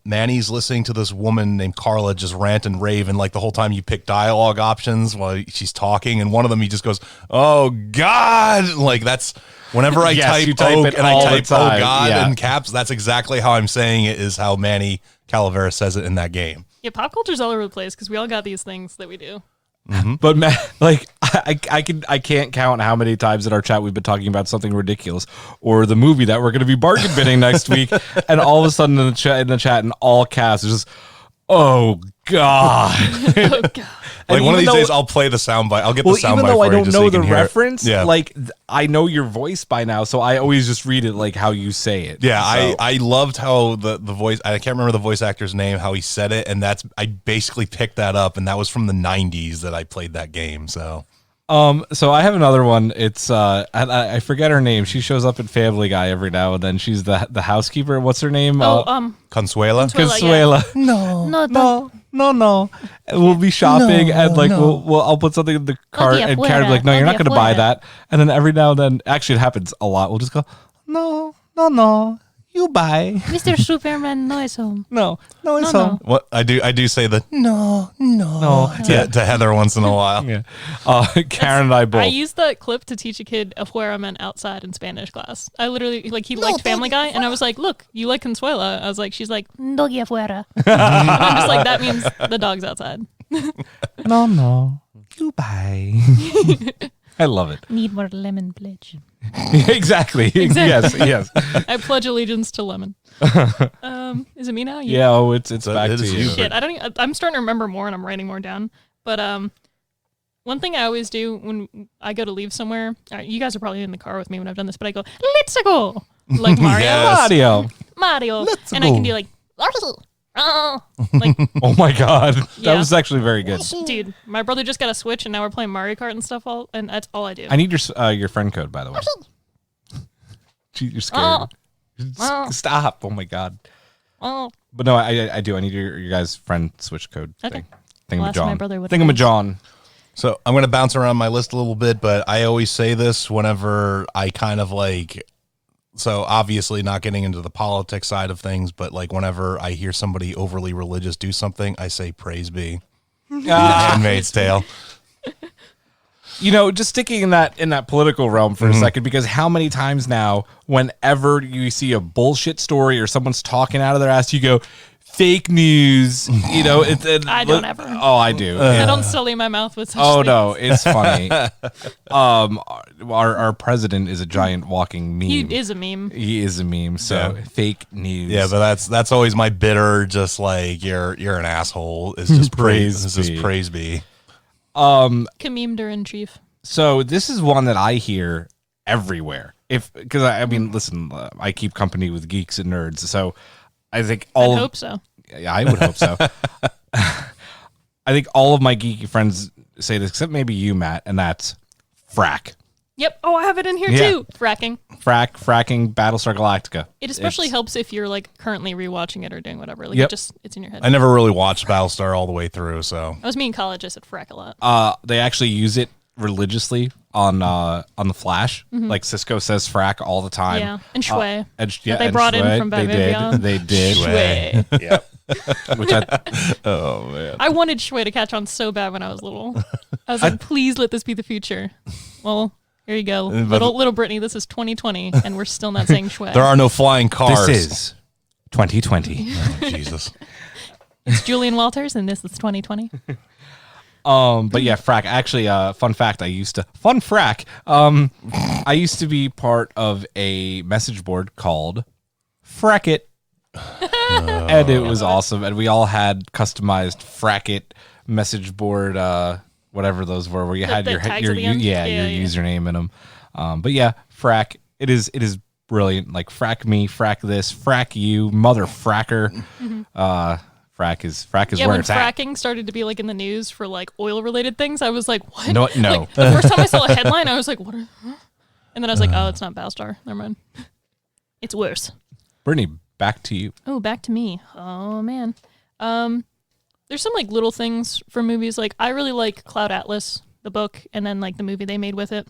Manny's listening to this woman named Carla just rant and rave, and like the whole time you pick dialogue options while she's talking, and one of them he just goes, "Oh God!" Like that's whenever I type "oh" and I type "oh God" in caps. That's exactly how I'm saying it. Is how Manny Calavera says it in that game. Yeah, pop culture's all over the place because we all got these things that we do. Mm-hmm. But man, like I can't count how many times in our chat we've been talking about something ridiculous or the movie that we're going to be bargain binning next week, and all of a sudden in the chat in all casts, it's just, oh God. Oh God. Like one of these days, I'll play the soundbite. I'll get the soundbite. Even though for I don't you, know so the reference, yeah. like I know your voice by now, so I always just read it like how you say it. Yeah, so. I loved how the voice. I can't remember the voice actor's name, how he said it, and I basically picked that up, and that was from the '90s that I played that game. So I have another one. It's I forget her name. She shows up in Family Guy every now and then. She's the housekeeper. What's her name? Consuela. Consuela. Yeah. No. We'll be shopping and like I'll put something in the cart and Karen's like, no, you're not going to buy that. And then every now and then, actually it happens a lot. We'll just go, no, you buy. Mr. Superman, no, it's home. No, it's home. What I do say the no to Heather once in a while. Yeah. Karen and I both. I used that clip to teach a kid afuera meant outside in Spanish class. I literally, like, he liked Family Guy, and I was like, look, you like Consuela. I was like, she's like, doggy afuera. And I'm just like, that means the dog's outside. No, you buy. I love it. Need more lemon pledge. Exactly. Yes. I pledge allegiance to lemon. Is it me now? Yeah. It's back it to is you. Shit, I'm starting to remember more, and I'm writing more down. But one thing I always do when I go to leave somewhere, you guys are probably in the car with me when I've done this, but I go, let's go, like Mario. Yes. Mario, Let's and go. I can do like, like, Oh my God, Yeah. that was actually very good. dude, my brother just got a Switch, and now we're playing Mario Kart and stuff. And that's all I do. I need your friend code, by the way. Gee, you're scared. Stop! Oh my God. Oh, But no, I do. I need your guys' friend switch code okay. thing. Well, that's my brother would Thingamajon. So I'm going to bounce around my list a little bit, but I always say this whenever I kind of like. So obviously not getting into the politics side of things, but like whenever I hear somebody overly religious do something, I say praise be. Handmaid's Tale. Just sticking in that political realm for a second, because how many times now, whenever you see a bullshit story or someone's talking out of their ass, you go, fake news. I don't ever. Oh, I do. I don't sully my mouth with such Oh things. no, it's funny. Our president is a giant walking meme. He is a meme. He is a meme. So fake news. Yeah, but that's always my bitter. Just like you're an asshole. It's just praise. This is praise be. Commander in chief. So this is one that I hear everywhere. Because I mean, listen, I keep company with geeks and nerds, so I think I hope so. Yeah, I would hope so. I think all of my geeky friends say this, except maybe you, Matt, and that's frack. Yep. Oh, I have it in here Yeah. too. Fracking. Fracking Battlestar Galactica. It especially helps if you're like currently rewatching it or doing whatever. Like Yep. it's in your head. I never really watched Battlestar all the way through, so I was me in college. I said frack a lot. They actually use it religiously on the Flash. Like Cisco says frack all the time. Yeah, and Shui. They brought in from Batman Beyond. They did. Shui. Yep. Which oh man. I wanted Shui to catch on so bad when I was little. I was like, please let this be the future. Well, here you go. Little Brittany, this is 2020, and we're still not saying Shui. there are no flying cars. This is 2020. Oh, Jesus. It's Julian Walters, and this is 2020. But yeah, frack. Actually, fun fact. I used to be part of a message board called Frack It, and it was awesome. And we all had customized Frack It message board, whatever those were, where you had your tags at the end? your Yeah. username in them. But yeah, frack. It is brilliant. Like frack me, frack this, frack you, mother fracker. Frack is Yeah, where when it's at. fracking started to be like in the news for like oil related things, I was like, what? No. Like, the first time I saw a headline, I was like, what? Huh? And then I was like, oh, it's not Battlestar. Never mind. It's worse. Brittany, back to you. Oh, back to me. Oh man. There's some like little things for movies. Like I really like Cloud Atlas, the book, and then like the movie they made with it.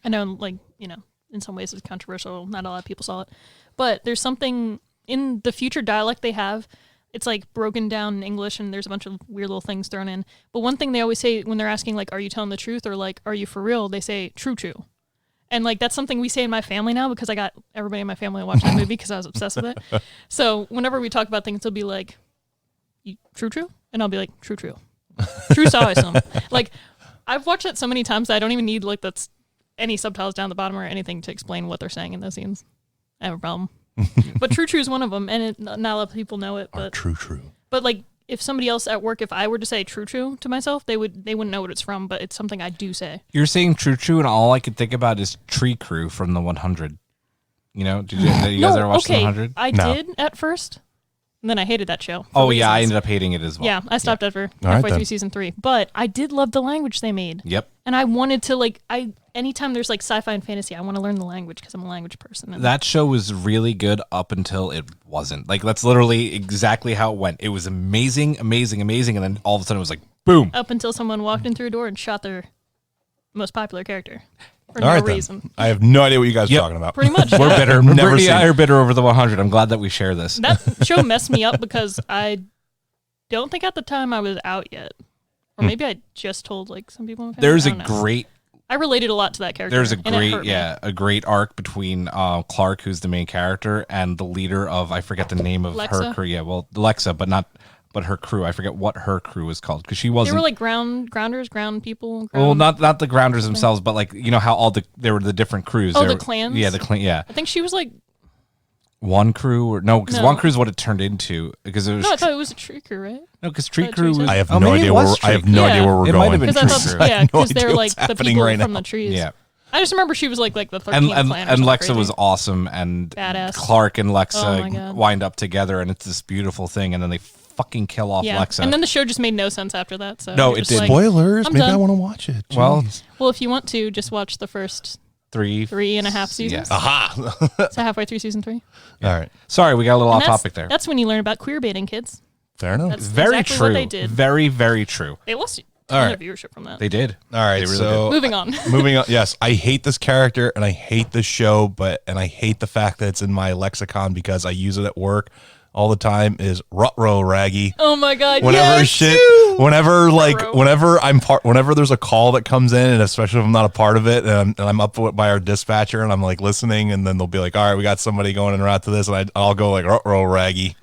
I know, like, you know, in some ways it's controversial. Not a lot of people saw it. But there's something in the future dialect they have. It's like broken down in English and there's a bunch of weird little things thrown in. But one thing they always say when they're asking like, are you telling the truth or like, are you for real? They say true. And like, that's something we say in my family now because I got everybody in my family to watch that movie because I was obsessed with it. So whenever we talk about things, they'll be like, true? And I'll be like, true. True's awesome. Like, I've watched that so many times that I don't even need like that's any subtitles down the bottom or anything to explain what they're saying in those scenes. I have a problem. But true is one of them, and not a lot of people know it. But True. But like, if somebody else at work, if I were to say true to myself, they wouldn't know what it's from. But it's something I do say. You're saying true, and all I could think about is Tree Crew from the 100. You know, did you guys ever watch the 100? I did at first, and then I hated that show. Oh yeah, I ended up hating it as well. Yeah, I stopped after right, halfway then. through season 3. But I did love the language they made. Yep. And I wanted to anytime there's like sci-fi and fantasy, I want to learn the language because I'm a language person. And That show was really good up until it wasn't. Like, that's literally exactly how it went. It was amazing, and then all of a sudden it was like, boom. up until someone walked in through a door and shot their most popular character for All no right, then. reason. I have no idea what you guys are Yep. talking about. Pretty much. We're yeah. bitter. Never Brittany and I seen- are bitter over the 100. I'm glad that we share this. That show messed me up because I don't think at the time I was out yet. Or maybe I just told like some people in my family. There's I a don't know. great I related a lot to that character. There's a and it hurt great, me. a great arc between Clark, who's the main character, and the leader of, I forget the name of her Lexa? crew. Yeah, well, Lexa, but her crew. I forget what her crew was called because she They wasn't. were like grounders, ground people. well, not the grounders themselves, but like, you know how there were the different crews. Oh, There the were- clans? Yeah, the clan. Yeah, I think she was like, one crew or no, because No. one crew is what it turned into because it was no, I thought it was a tree crew, right? no, because Tree thought Crew Tree was. Crew. I have oh, no maybe idea it where was I have Tree no Crew. idea where we're It might going. have been Because I Tree thought, Crew. yeah, no because they're idea like what's the happening people right from now. the trees. Yeah. I just remember she was like the 13th And clan. or and something Lexa crazy. was awesome, and Badass. Clark and Oh my Lexa God. wind up together, and it's this beautiful thing, and then they fucking kill off Yeah, Lexa. and then the show just made no sense after that. So No, you're it just didn't. like, Spoilers. I'm Maybe I done. want to watch it. Well, Jeez. Well, if you want to, just watch the first 3.5 seasons. Yeah. Aha. So halfway through season 3. All right. Sorry, we got a little And off topic there. That's when you learn about queer baiting, kids. Fair enough. That's Very exactly true. what they did. Very, very true. They lost a All ton right. of viewership from that. They did. All right. They really So Moving on. moving on. Yes, I hate this character and I hate this show, and I hate the fact that it's in my lexicon because I use it at work all the time. Is Rutro Raggy. Oh my God. Whenever yes! whenever there's a call that comes in, and especially if I'm not a part of it, and I'm up by our dispatcher, and I'm like listening, and then they'll be like, "All right, we got somebody going en route to this," and I'll go like, "Ruh-roh, Raggy."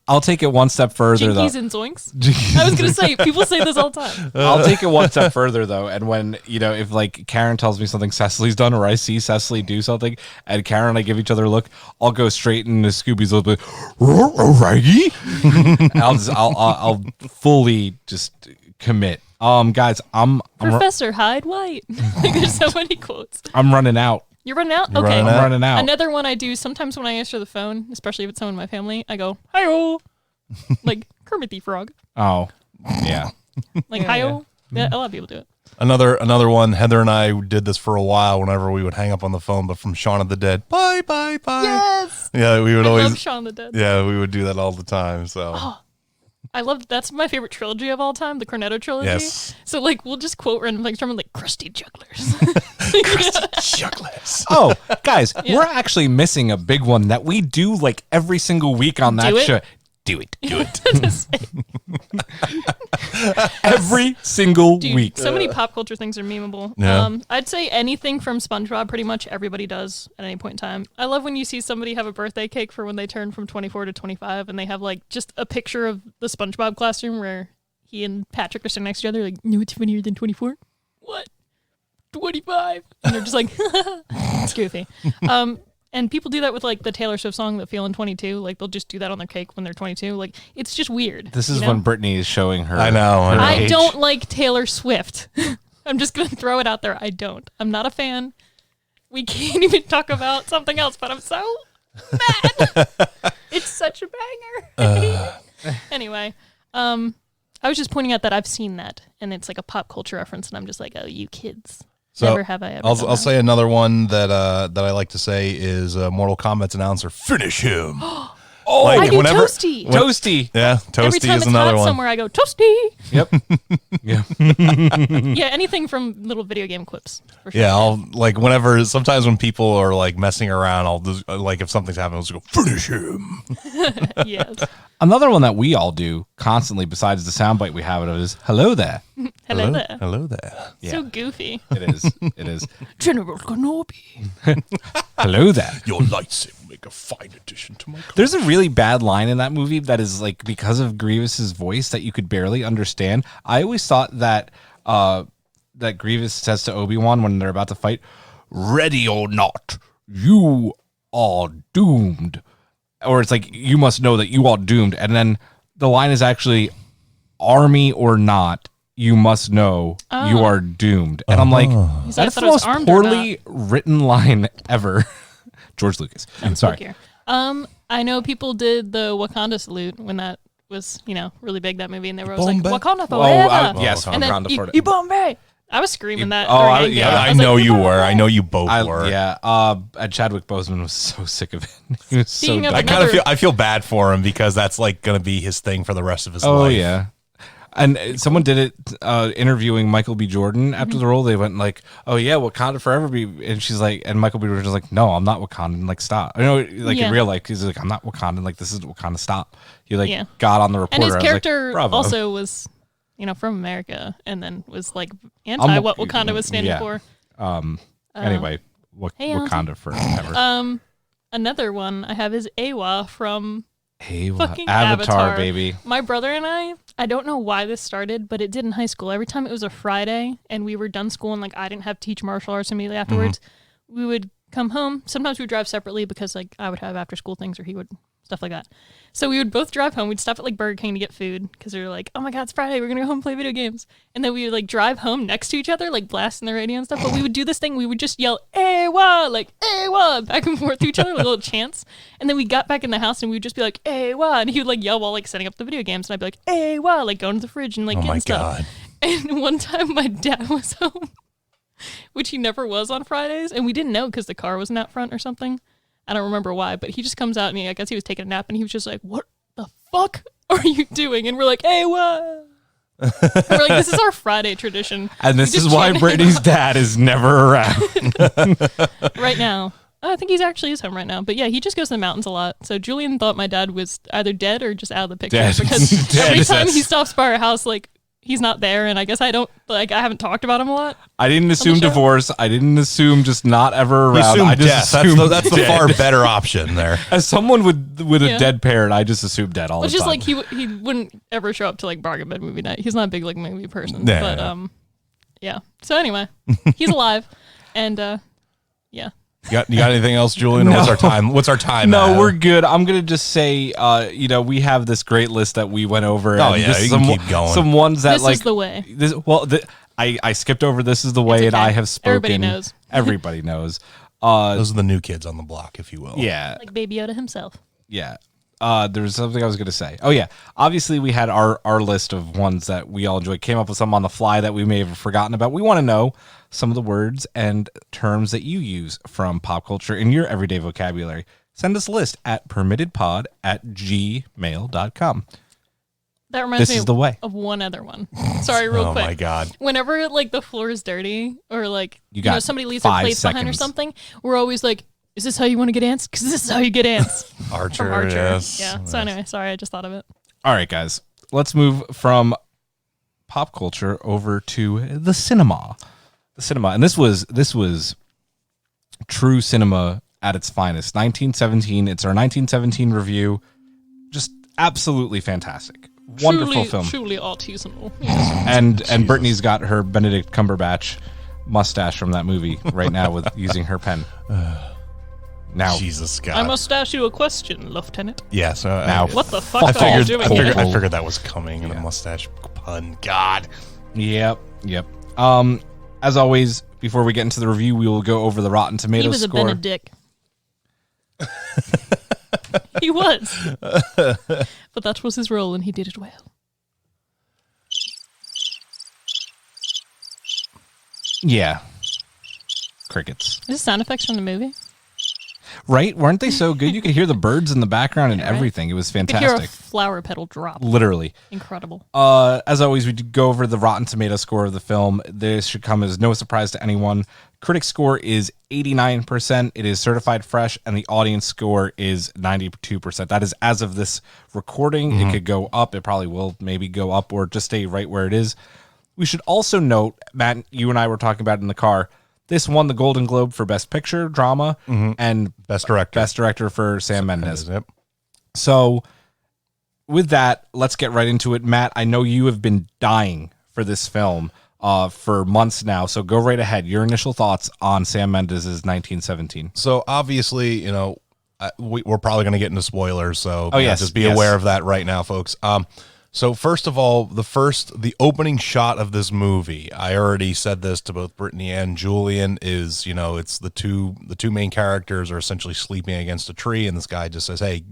I'll take it one step further, though. Jinkies and zoinks. I was going to say, people say this all the time. I'll take it one step further, though. And when, if like Karen tells me something Cecily's done, or I see Cecily do something, and Karen and I give each other a look, I'll go straight into Scooby's little bit, Raggy. I'll fully just commit. Guys, I'm Professor Hyde White. Like, there's so many quotes. I'm running out. You're running out? You're Okay. running I'm out? running out. Another one I do sometimes when I answer the phone, especially if it's someone in my family, I go, hi-oh. Like Kermit the Frog. Oh, yeah. Like, hi-oh. Yeah, a lot of people do it. Another one. Heather and I did this for a while. Whenever we would hang up on the phone, but from Shaun of the Dead, bye. Yes! Yeah, we would I always. love Shaun the Dead. Yeah, we would do that all the time. So I love, that's my favorite trilogy of all time, the Cornetto trilogy. Yes. So, like, we'll just quote random things from it, like, crusty jugglers. Chuckless. Oh, guys, we're actually missing a big one that we do like every single week on that Do it? show. Do it. Do it. Every single Dude, week. so many pop culture things are memeable. Yeah. I'd say anything from SpongeBob, pretty much everybody does at any point in time. I love when you see somebody have a birthday cake for when they turn from 24 to 25, and they have like just a picture of the SpongeBob classroom where he and Patrick are sitting next to each other, like, no, it's funnier than 24. What? 25. And they're just like, it's goofy. And people do that with like the Taylor Swift song, The Feelin' 22. Like they'll just do that on their cake when they're 22. Like it's just weird. This is when Brittany is showing her. I know. I don't like Taylor Swift. I'm just going to throw it out there. I don't. I'm not a fan. We can't even talk about something else, but I'm so mad. It's such a banger. Anyway, I was just pointing out that I've seen that, and it's like a pop culture reference, and I'm just like, oh, you kids. So Never have I ever. I'll say another one that I like to say is Mortal Kombat's announcer, finish him. I do Toasty. Toasty. Yeah, Every Toasty time is it's another hot one. somewhere, I go, Toasty. Yep. Yeah. Yeah, anything from little video game clips. For sure. Yeah, I'll like whenever. Sometimes when people are like messing around, I'll just like if something's happening, I'll just go finish him. Yes. Another one that we all do constantly, besides the soundbite we have it is "Hello there." Hello there. Hello there. So goofy. It is. It is. General Kenobi. Hello there. Your lightsaber make a fine addition to my. There's a really bad line in that movie that is like because of Grievous's voice that you could barely understand. I always thought that that Grievous says to Obi-Wan when they're about to fight, "Ready or not, you are doomed." Or it's like, you must know that you are doomed. And then the line is actually, army or not, you must know you are doomed. And I'm like, He's like, I that's thought the it was most armed or poorly written line ever. George Lucas. I'm sorry. Here. I know people did the Wakanda salute when that was, really big, that movie, and they were always like, Bombay? Wakanda forever. Yes, and then, Wakanda for Bombay. I was screaming that. Oh, during I- Endgame. yeah, I was know like, you were. I know you both were. Yeah. And Chadwick Boseman was so sick of it. He was so Speaking of dumb. I kind of Another- feel bad for him because that's like going to be his thing for the rest of his Oh life. yeah, and someone did it interviewing Michael B. Jordan after the role. They went like, "Oh yeah, Wakanda forever." And she's like, and Michael B. Jordan's like, "No, I'm not Wakandan. Like, stop." I know, like Yeah. in real life, he's like, "I'm not Wakandan. Like, this is Wakanda. Stop." He like Yeah. got on the reporter. And his I was like, character "Bravo." also was, from America, and then was like anti what Wakanda was standing yeah. for. Anyway, hey, Auntie. Wakanda forever. Another one I have is Awa from Hey, fucking Avatar, baby. My brother and I don't know why this started, but it did in high school. Every time it was a Friday and we were done school and like I didn't have to teach martial arts immediately afterwards, we would come home. Sometimes we'd drive separately because like I would have after school things or he would, stuff like that. So we would both drive home. We'd stop at like Burger King to get food because we were like, oh my God, it's Friday. We're going to go home and play video games. And then we would like drive home next to each other, like blasting the radio and stuff. But we would do this thing. We would just yell, Awa, like Awa, back and forth to each other, like little chants. And then we got back in the house and we would just be like, Awa. And he would like yell while like setting up the video games. And I'd be like, Awa, like going to the fridge and like Oh getting my stuff. God. And one time my dad was home, which he never was on Fridays. And we didn't know because the car wasn't out front or something. I don't remember why, but he just comes out and I guess he was taking a nap and he was just like, what the fuck are you doing? And we're like, hey, what? We're like, this is our Friday tradition. And this We is just why chant Brittany's dad is never around. right now. I think he's actually is home right now. But yeah, he just goes to the mountains a lot. So Julian thought my dad was either dead or just out of the picture. Dead. Because Dead. every time he stops by our house, like, he's not there. And I guess I haven't talked about him a lot. I didn't assume show? divorce. I didn't assume just not ever You around. assume I just death. assumed That's the dead. far better option there. As someone with Yeah. a dead parent, I just assume dead all Well, the it's time. just like he wouldn't ever show up to like Bargain Bed movie night. He's not a big like movie person. Yeah. But yeah. So anyway, he's alive. And yeah. You got anything else, Julian? Or No. What's our time? No, at? we're good. I'm gonna just say, we have this great list that we went over. Oh, and yeah, just you can keep going. Some ones that This like is the way. I skipped over. This is the way, okay. and I have spoken. Everybody knows. Everybody knows. Those are the new kids on the block, if you will. Yeah, Like Baby Yoda himself. yeah. There's something I was gonna say. Oh yeah, obviously we had our list of ones that we all enjoyed. Came up with some on the fly that we may have forgotten about. We want to know some of the words and terms that you use from pop culture in your everyday vocabulary. Send us a list at permittedpod@gmail.com. That reminds This me is the way. of one other one. Sorry, real Oh quick. my God. Whenever like the floor is dirty or like You got somebody leaves their 5 plates behind or seconds. something, we're always like, Is this how you want to get ants? Because this is how you get ants. Archer, From Archer. yes. Yeah. So anyway, sorry, I just thought of it. All right, guys, let's move from pop culture over to the cinema. And this was true cinema at its finest. 1917. It's our 1917 review. Just absolutely fantastic. Wonderful film. Truly artisanal. And Brittany's got her Benedict Cumberbatch mustache from that movie right now with using her pen. Now, Jesus God. I must ask you a question, Lieutenant. Yeah, so Now, What the fuck are you doing? I figured that was coming in a mustache pun. God. Yep. As always, before we get into the review, we will go over the Rotten Tomatoes He was score. a Benedict. He was. But that was his role, and he did it well. Yeah. Crickets. Is this sound effects from the movie? Right? Weren't they so good? You could hear the birds in the background and Yeah, right. everything. It was You could hear a fantastic. flower petal drop. Literally. Incredible. As always, we go over the Rotten Tomato score of the film. This should come as no surprise to anyone. Critic score is 89%. It is certified fresh, and the audience score is 92%. That is as of this recording. It could go up. It probably will maybe go up or just stay right where it is. We should also note, Matt, you and I were talking about it in the car. This won the Golden Globe for Best Picture, Drama, and Best Director. Best Director for Sam Mendes. Yep. So, with that, let's get right into it. Matt, I know you have been dying for this film for months now, so go right ahead. Your initial thoughts on Sam Mendes' 1917. So obviously, we're probably going to get into spoilers. So yes, just be yes. aware of that right now, folks. So first of all, the opening shot of this movie, I already said this to both Brittany and Julian, is, it's the two main characters are essentially sleeping against a tree, and this guy just says, hey,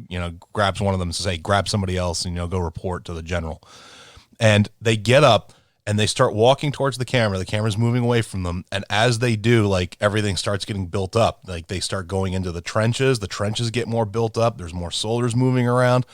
grabs one of them and says, hey, grab somebody else and, go report to the general. And they get up and they start walking towards the camera. The camera's moving away from them. And as they do, like, everything starts getting built up. Like, they start going into the trenches. The trenches get more built up. There's more soldiers moving around.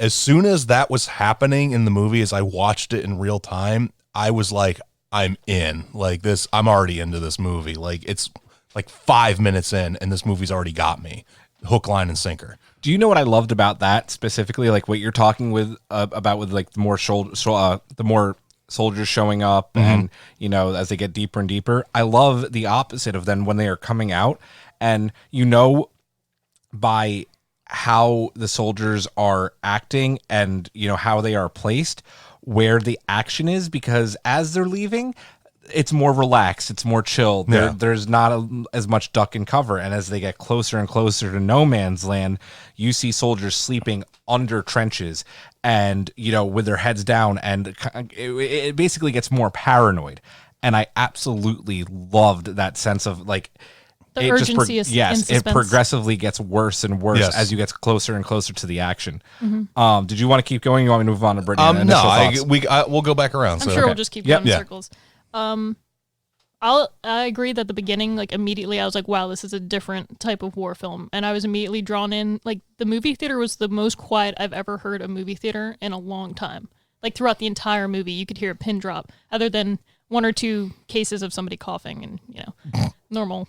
As soon as that was happening in the movie, as I watched it in real time, I was like, I'm in. Like, this, I'm already into this movie. Like, it's like 5 minutes in, and this movie's already got me. Hook, line, and sinker. Do you know what I loved about that specifically? Like what you're talking about with like the more soldiers showing up and, as they get deeper and deeper. I love the opposite of then when they are coming out and, by how the soldiers are acting and how they are placed, where the action is, because as they're leaving, it's more relaxed, it's more chill. There's not as much duck and cover, and as they get closer and closer to no man's land, you see soldiers sleeping under trenches and with their heads down, and it basically gets more paranoid. And I absolutely loved that sense of like, The urgency is in suspense. It progressively gets worse and worse Yes. as you get closer and closer to the action. Did you want to keep going? You want me to move on to Brittany? No, we'll go back around. I'm so. sure we'll just keep going in Yeah. circles. I agree that the beginning, like immediately I was like, wow, this is a different type of war film. And I was immediately drawn in. Like the movie theater was the most quiet I've ever heard a movie theater in a long time. Like throughout the entire movie, you could hear a pin drop other than one or two cases of somebody coughing and, normal,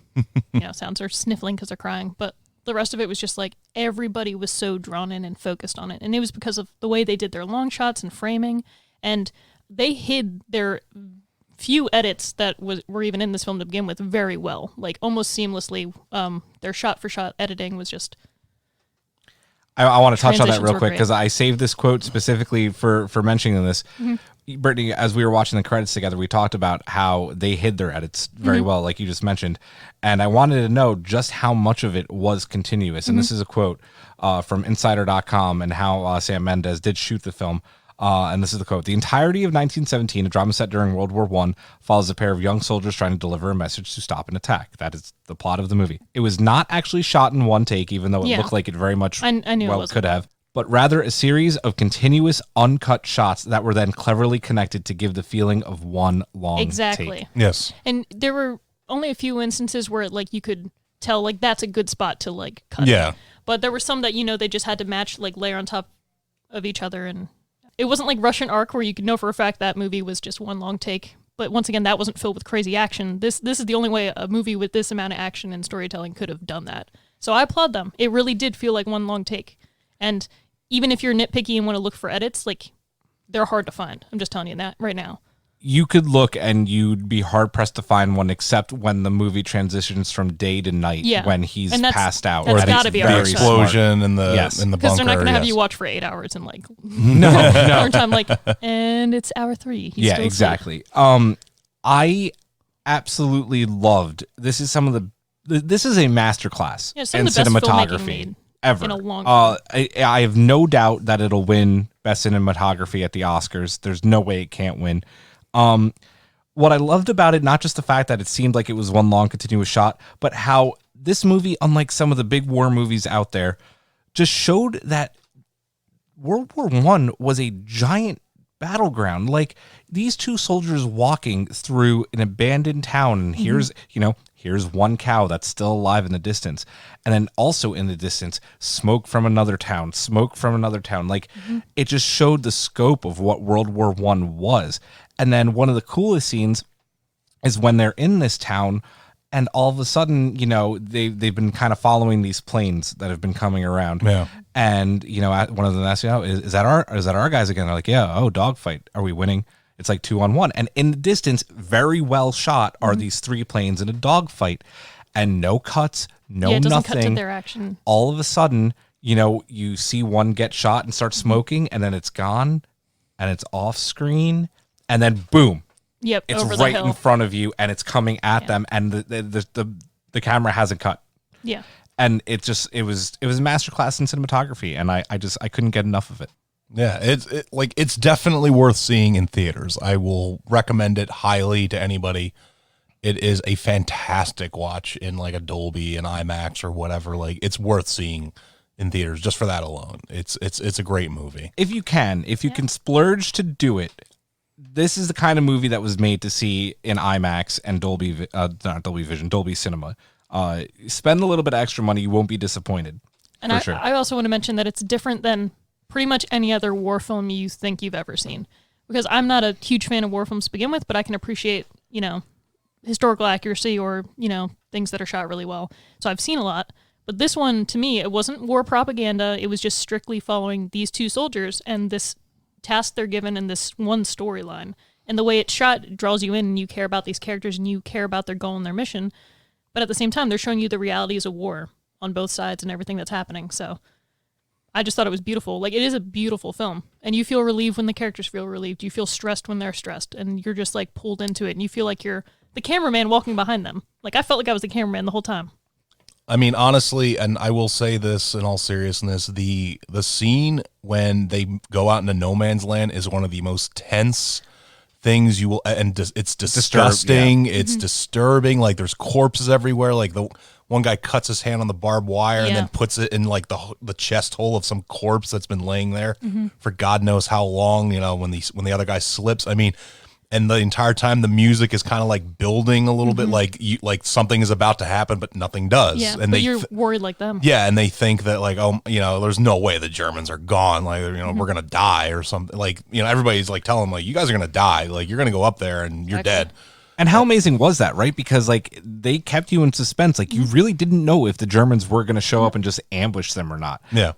sounds or sniffling because they're crying. But the rest of it was just like everybody was so drawn in and focused on it. And it was because of the way they did their long shots and framing. And they hid their few edits that were even in this film to begin with very well, like almost seamlessly. Their shot-for-shot editing was just... I want to touch on that Transitions real were quick great. because I saved this quote specifically for mentioning this. Brittany, as we were watching the credits together, we talked about how they hid their edits very well, like you just mentioned. And I wanted to know just how much of it was continuous. And this is a quote from Insider.com and how Sam Mendes did shoot the film. And this is the quote. The entirety of 1917, a drama set during World War I, follows a pair of young soldiers trying to deliver a message to stop an attack. That is the plot of the movie. It was not actually shot in one take, even though it Yeah. looked like it very much I knew it well wasn't. could have, but rather a series of continuous uncut shots that were then cleverly connected to give the feeling of one long Exactly. take. Yes. And there were only a few instances where like you could tell like that's a good spot to like cut. Yeah. But there were some that they just had to match, like layer on top of each other, and it wasn't like Russian Ark where you could know for a fact that movie was just one long take. But once again, that wasn't filled with crazy action. This is the only way a movie with this amount of action and storytelling could have done that. So I applaud them. It really did feel like one long take. And even if you're nitpicky and want to look for edits, like, they're hard to find. I'm just telling you that right now. You could look and you'd be hard pressed to find one, except when the movie transitions from day to night, when he's passed out. That's Or gotta be the explosion in the bunker. Because they're not going to have you watch for 8 hours and like no. time, like, and it's hour 3. He's still exactly. I absolutely loved. This is some of the. This is a masterclass in cinematography ever. In a long time. I have no doubt that it'll win Best Cinematography at the Oscars. There's no way it can't win. What I loved about it, not just the fact that it seemed like it was one long continuous shot, but how this movie, unlike some of the big war movies out there, just showed that World War I was a giant battleground. Like, these two soldiers walking through an abandoned town, and here's one cow that's still alive in the distance. And then also in the distance, smoke from another town. Like, it just showed the scope of what World War I was. And then one of the coolest scenes is when they're in this town, and all of a sudden, they've been kind of following these planes that have been coming around. Yeah. And, one of them asks, is that our guys again? They're like, yeah, dogfight. Are we winning? It's like 2-on-1. And in the distance, very well shot, are these 3 planes in a dogfight. And no cuts, it doesn't nothing. Cut to their action. All of a sudden, you see one get shot and start smoking, and then it's gone, and it's off screen, and then boom. Yep, it's over right the hill. in front of you, and it's coming at them, and the camera hasn't cut. Yeah. And it was a masterclass in cinematography, and I couldn't get enough of it. Yeah, it's definitely worth seeing in theaters. I will recommend it highly to anybody. It is a fantastic watch in like a Dolby and IMAX or whatever. Like, it's worth seeing in theaters just for that alone. It's a great movie. If you can splurge to do it, this is the kind of movie that was made to see in IMAX and not Dolby Vision, Dolby Cinema. Spend a little bit of extra money, you won't be disappointed. And I also want to mention that it's different than pretty much any other war film you think you've ever seen. Because I'm not a huge fan of war films to begin with, but I can appreciate, historical accuracy or, things that are shot really well. So I've seen a lot. But this one, to me, it wasn't war propaganda. It was just strictly following these 2 soldiers and this task they're given in this one storyline. And the way it's shot draws you in, and you care about these characters and you care about their goal and their mission. But at the same time, they're showing you the realities of war on both sides and everything that's happening. So I just thought it was beautiful. Like, it is a beautiful film. And you feel relieved when the characters feel relieved. You feel stressed when they're stressed. And you're just, like, pulled into it. And you feel like you're the cameraman walking behind them. Like, I felt like I was the cameraman the whole time. I mean, honestly, and I will say this in all seriousness, the scene when they go out into no man's land is one of the most tense things you will, and it's disgusting. It's disturbing. Like, there's corpses everywhere. Like, the one guy cuts his hand on the barbed wire and then puts it in like the chest hole of some corpse that's been laying there for God knows how long, when the other guy slips. I mean, and the entire time the music is kind of like building a little bit, like something is about to happen, but nothing does. Yeah, and but you're worried like them. Yeah, and they think that like, there's no way the Germans are gone. Like, we're gonna die or something. Like, everybody's like telling them like, you guys are gonna die. Like, you're gonna go up there and you're dead. And how amazing was that, right? Because like, they kept you in suspense. Like, you really didn't know if the Germans were going to show up and just ambush them or not. Yeah.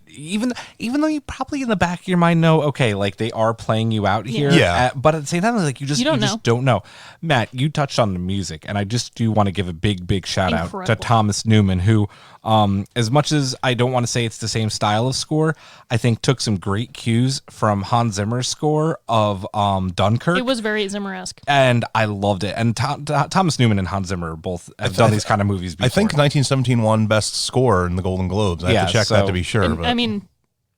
Even though you probably in the back of your mind know, okay, like, they are playing you out here. Yeah. But at the same time, like, you just don't know. Matt, you touched on the music, and I just do want to give a big shout out to Thomas Newman, who, as much as I don't want to say it's the same style of score, I think took some great cues from Hans Zimmer's score of Dunkirk. It was very Zimmer-esque. And I loved it. And Thomas Newman and Hans Zimmer both have done these kind of movies before. I think 1917 won Best Score in the Golden Globes. I have to check that to be sure. And, I mean,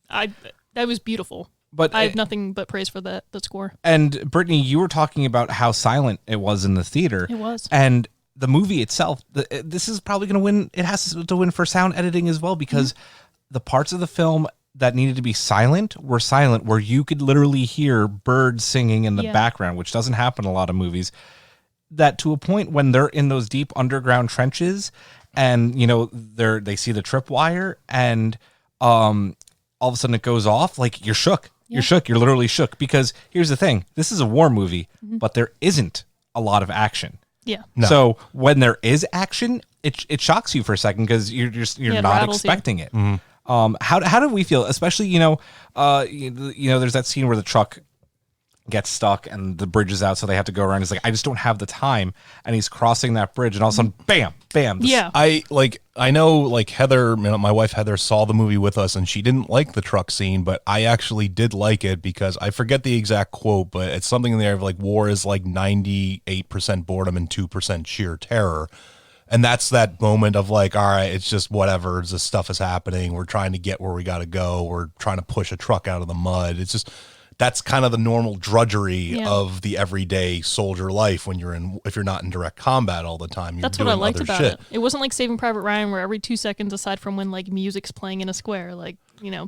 that was beautiful. But I have nothing but praise for the score. And Brittany, you were talking about how silent it was in the theater. It was. And the movie itself, this is probably going to win. It has to win for sound editing as well, because the parts of the film that needed to be silent were silent, where you could literally hear birds singing in the background, which doesn't happen in a lot of movies. That to a point when they're in those deep underground trenches, and they see the tripwire, and all of a sudden it goes off. Like, you're shook. Yeah. You're shook. You're literally shook, because here's the thing: this is a war movie, but there isn't a lot of action. Yeah. No. So when there is action, it shocks you for a second because you're Yeah, it not rattles you. expecting it. How do we feel, especially there's that scene where the truck gets stuck and the bridge is out, so they have to go around. He's like, I just don't have the time, and he's crossing that bridge, and all of a sudden, bam, Yeah. I know like Heather, my wife Heather saw the movie with us and she didn't like the truck scene, but I actually did like it because I forget the exact quote, but it's something in there of like war is like 98% boredom and 2% sheer terror. And that's that moment of like, all right, it's just whatever. This stuff is happening. We're trying to get where we got to go. We're trying to push a truck out of the mud. It's just, that's kind of the normal drudgery of the everyday soldier life if you're not in direct combat all the time. That's what I liked about it. It wasn't like Saving Private Ryan where every 2 seconds, aside from when like music's playing in a square, like,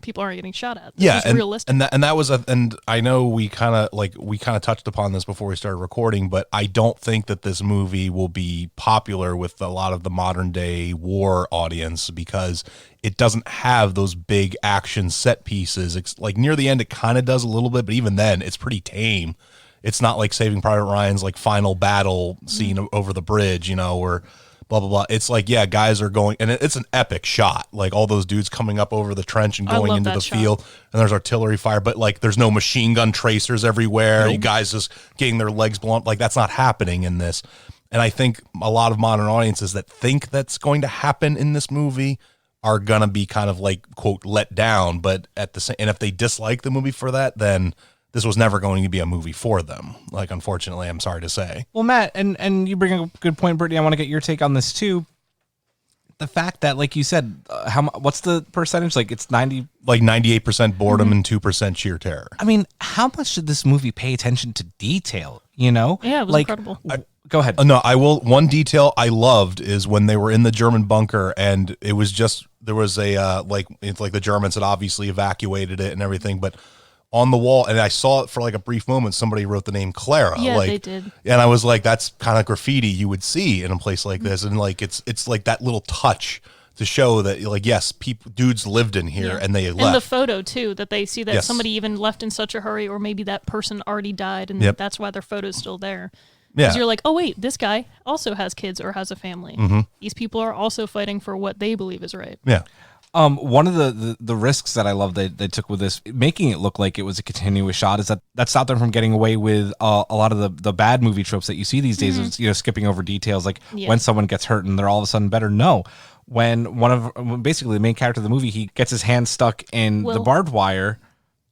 people aren't getting shot at. This was realistic. And that was and I know we kind of touched upon this before we started recording, but I don't think that this movie will be popular with a lot of the modern day war audience because it doesn't have those big action set pieces. It's like near the end, it kind of does a little bit, but even then, it's pretty tame. It's not like Saving Private Ryan's like final battle scene over the bridge, or blah, blah, blah. It's like, yeah, guys are going, and it's an epic shot. Like all those dudes coming up over the trench and going into the field, and there's artillery fire, but like there's no machine gun tracers everywhere. You guys just getting their legs blown up. Like that's not happening in this. And I think a lot of modern audiences that think that's going to happen in this movie are going to be kind of like, quote, let down. But at the same, and if they dislike the movie for that, then this was never going to be a movie for them. Like, unfortunately, I'm sorry to say. Well, Matt, and you bring a good point, Brittany. I want to get your take on this too. The fact that, like you said, what's the percentage? Like it's 98% boredom and 2% sheer terror. I mean, how much did this movie pay attention to detail? Yeah, it was incredible. Go ahead. No, I will. One detail I loved is when they were in the German bunker, and it was just there was a it's like the Germans had obviously evacuated it and everything, but on the wall, and I saw it for like a brief moment, somebody wrote the name Clara. Yeah, they did. And I was like, that's kind of graffiti you would see in a place like this, and like it's like that little touch to show that, like, yes, dudes lived in here and they left. And the photo too, that they see that somebody even left in such a hurry, or maybe that person already died, and that's why their photo's still there. Because you're like, oh wait, this guy also has kids or has a family. These people are also fighting for what they believe is right. Yeah. One of the risks that I love that they took with this, making it look like it was a continuous shot, is that stopped them from getting away with a lot of the bad movie tropes that you see these days. Is, skipping over details, like when someone gets hurt and they're all of a sudden better. No, when basically the main character of the movie, he gets his hand stuck in the barbed wire.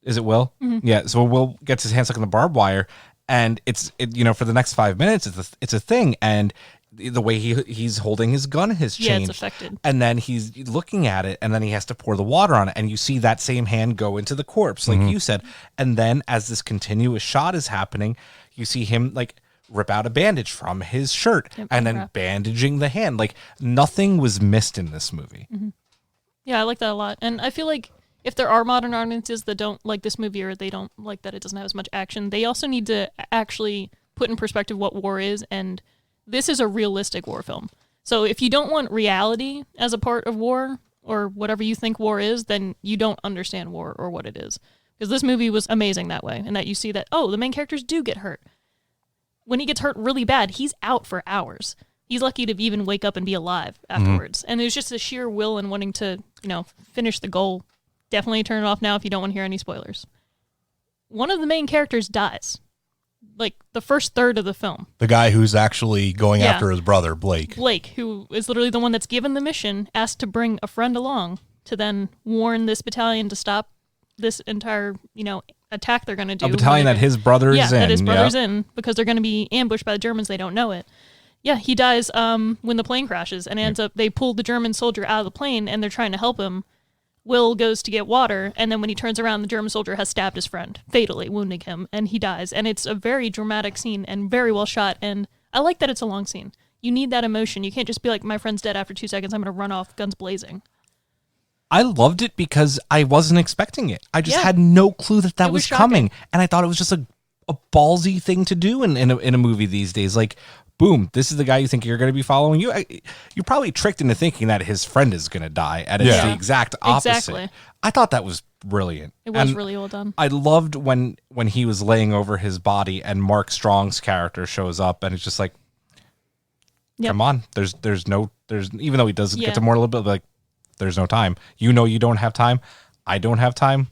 Is it Will? Yeah. So Will gets his hand stuck in the barbed wire, and it's for the next 5 minutes, it's a thing, and the way he's holding his gun has changed. Yeah, it's affected. And then he's looking at it, and then he has to pour the water on it, and you see that same hand go into the corpse, like you said. And then as this continuous shot is happening, you see him like rip out a bandage from his shirt and then bandaging the hand. Like nothing was missed in this movie. Yeah, I like that a lot. And I feel like if there are modern audiences that don't like this movie, or they don't like that it doesn't have as much action, they also need to actually put in perspective what war is, and this is a realistic war film. So if you don't want reality as a part of war, or whatever you think war is, then you don't understand war or what it is. Because this movie was amazing that way, and that you see that, oh, the main characters do get hurt. When he gets hurt really bad, he's out for hours. He's lucky to even wake up and be alive afterwards. And there's just a sheer will and wanting to, finish the goal. Definitely turn it off now if you don't want to hear any spoilers. One of the main characters dies. Like the first third of the film. The guy who's actually going after his brother, Blake. Blake, who is literally the one that's given the mission, asked to bring a friend along to then warn this battalion to stop this entire, attack they're going to do. A battalion that his brother's in. That his brother's in, because they're going to be ambushed by the Germans. They don't know it. Yeah, he dies when the plane crashes, and ends up, they pull the German soldier out of the plane, and they're trying to help him. Will goes to get water, and then when he turns around, the German soldier has stabbed his friend, fatally wounding him, and he dies. And it's a very dramatic scene and very well shot, and I like that it's a long scene. You need that emotion. You can't just be like, my friend's dead after 2 seconds, I'm going to run off, guns blazing. I loved it because I wasn't expecting it. I just had no clue that was coming, and I thought it was just a ballsy thing to do in a movie these days. Like, boom, this is the guy you think you're going to be following. You're probably tricked into thinking that his friend is going to die, and it's the exact opposite. Exactly. I thought that was brilliant. It was really well done. I loved when he was laying over his body and Mark Strong's character shows up, and it's just like, come on, there's no there's even though he does Yeah. get to more a little bit, like there's no time. You know, you don't have time. I don't have time.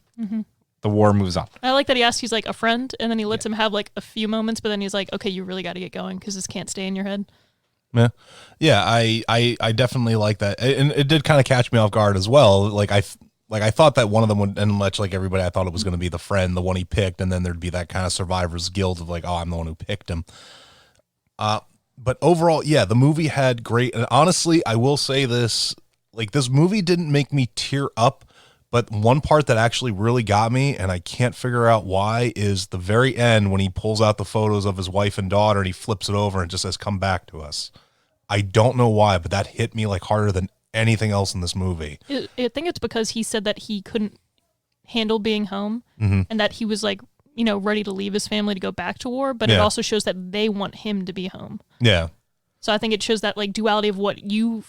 The war moves on. I like that he asks he's like a friend, and then he lets him have like a few moments, but then he's like, okay, you really got to get going because this can't stay in your head. Yeah, I definitely like that, and it did kind of catch me off guard as well. Like I thought that one of them would, and much like everybody, I thought it was going to be the friend, the one he picked, and then there'd be that kind of survivor's guilt of like, oh, I'm the one who picked him. But overall, yeah, the movie had great, and honestly, I will say this, like this movie didn't make me tear up, but one part that actually really got me, and I can't figure out why, is the very end when he pulls out the photos of his wife and daughter and he flips it over and just says, "Come back to us." I don't know why, but that hit me like harder than anything else in this movie. I think it's because he said that he couldn't handle being home and that he was like, you know, ready to leave his family to go back to war, but it Yeah. also shows that they want him to be home. Yeah. So I think it shows that like duality of what you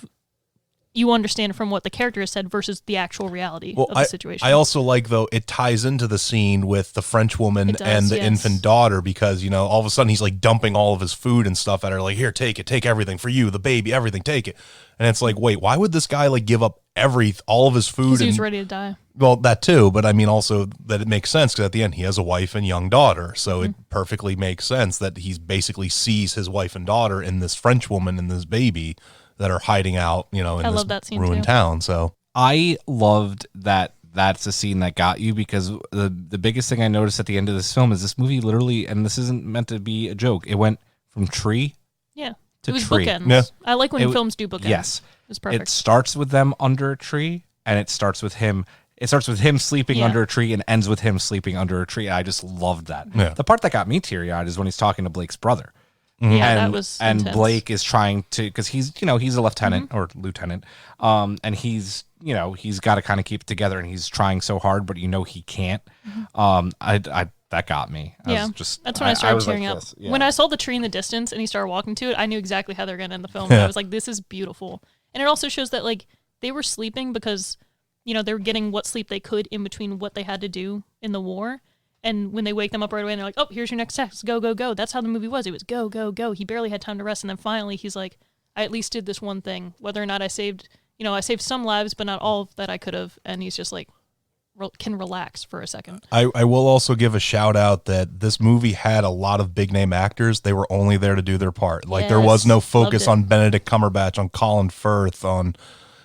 understand from what the character has said versus the actual reality of the situation. I also like, though, it ties into the scene with the French woman It does, and the yes. infant daughter, because, you know, all of a sudden he's like dumping all of his food and stuff at her, like, here, take it, take everything for you, the baby, everything, take it. And it's like, wait, why would this guy like give up all of his food? Because he was and, ready to die. well, that too, but I mean also that it makes sense because at the end he has a wife and young daughter, so it perfectly makes sense that he's basically sees his wife and daughter in this French woman and this baby that are hiding out, you know, in I this love that scene ruined too. town. So I loved that. That's a scene that got you, because the biggest thing I noticed at the end of this film is this movie literally, and this isn't meant to be a joke, it went from tree Yeah. to It was tree. bookends. Yeah. I like when It- films do bookends. Yes. It was perfect. It starts with them under a tree, and it starts with him. It starts with him sleeping Yeah. under a tree and ends with him sleeping under a tree. I just loved that. Yeah. The part that got me teary-eyed is when he's talking to Blake's brother. Yeah, and, that was and intense. Blake is trying to, because he's, you know, he's a lieutenant or lieutenant, and he's, you know, he's got to kind of keep it together, and he's trying so hard, but you know he can't. I that got me. I Yeah, was just, that's when I started was like tearing up. this. Yeah. When I saw the tree in the distance and he started walking to it, I knew exactly how they're going to end the film. And I was like, this is beautiful. And it also shows that like they were sleeping because, you know, they were getting what sleep they could in between what they had to do in the war. And when they wake them up right away and they're like, oh, here's your next text. Go, go, go. That's how the movie was. It was go, go, go. He barely had time to rest. And then finally he's like, I at least did this one thing. Whether or not I saved some lives, but not all that I could have. And he's just like, can relax for a second. I will also give a shout out that this movie had a lot of big name actors. They were only there to do their part. Like there was Yes, no focus loved it. on Benedict Cumberbatch, on Colin Firth, on,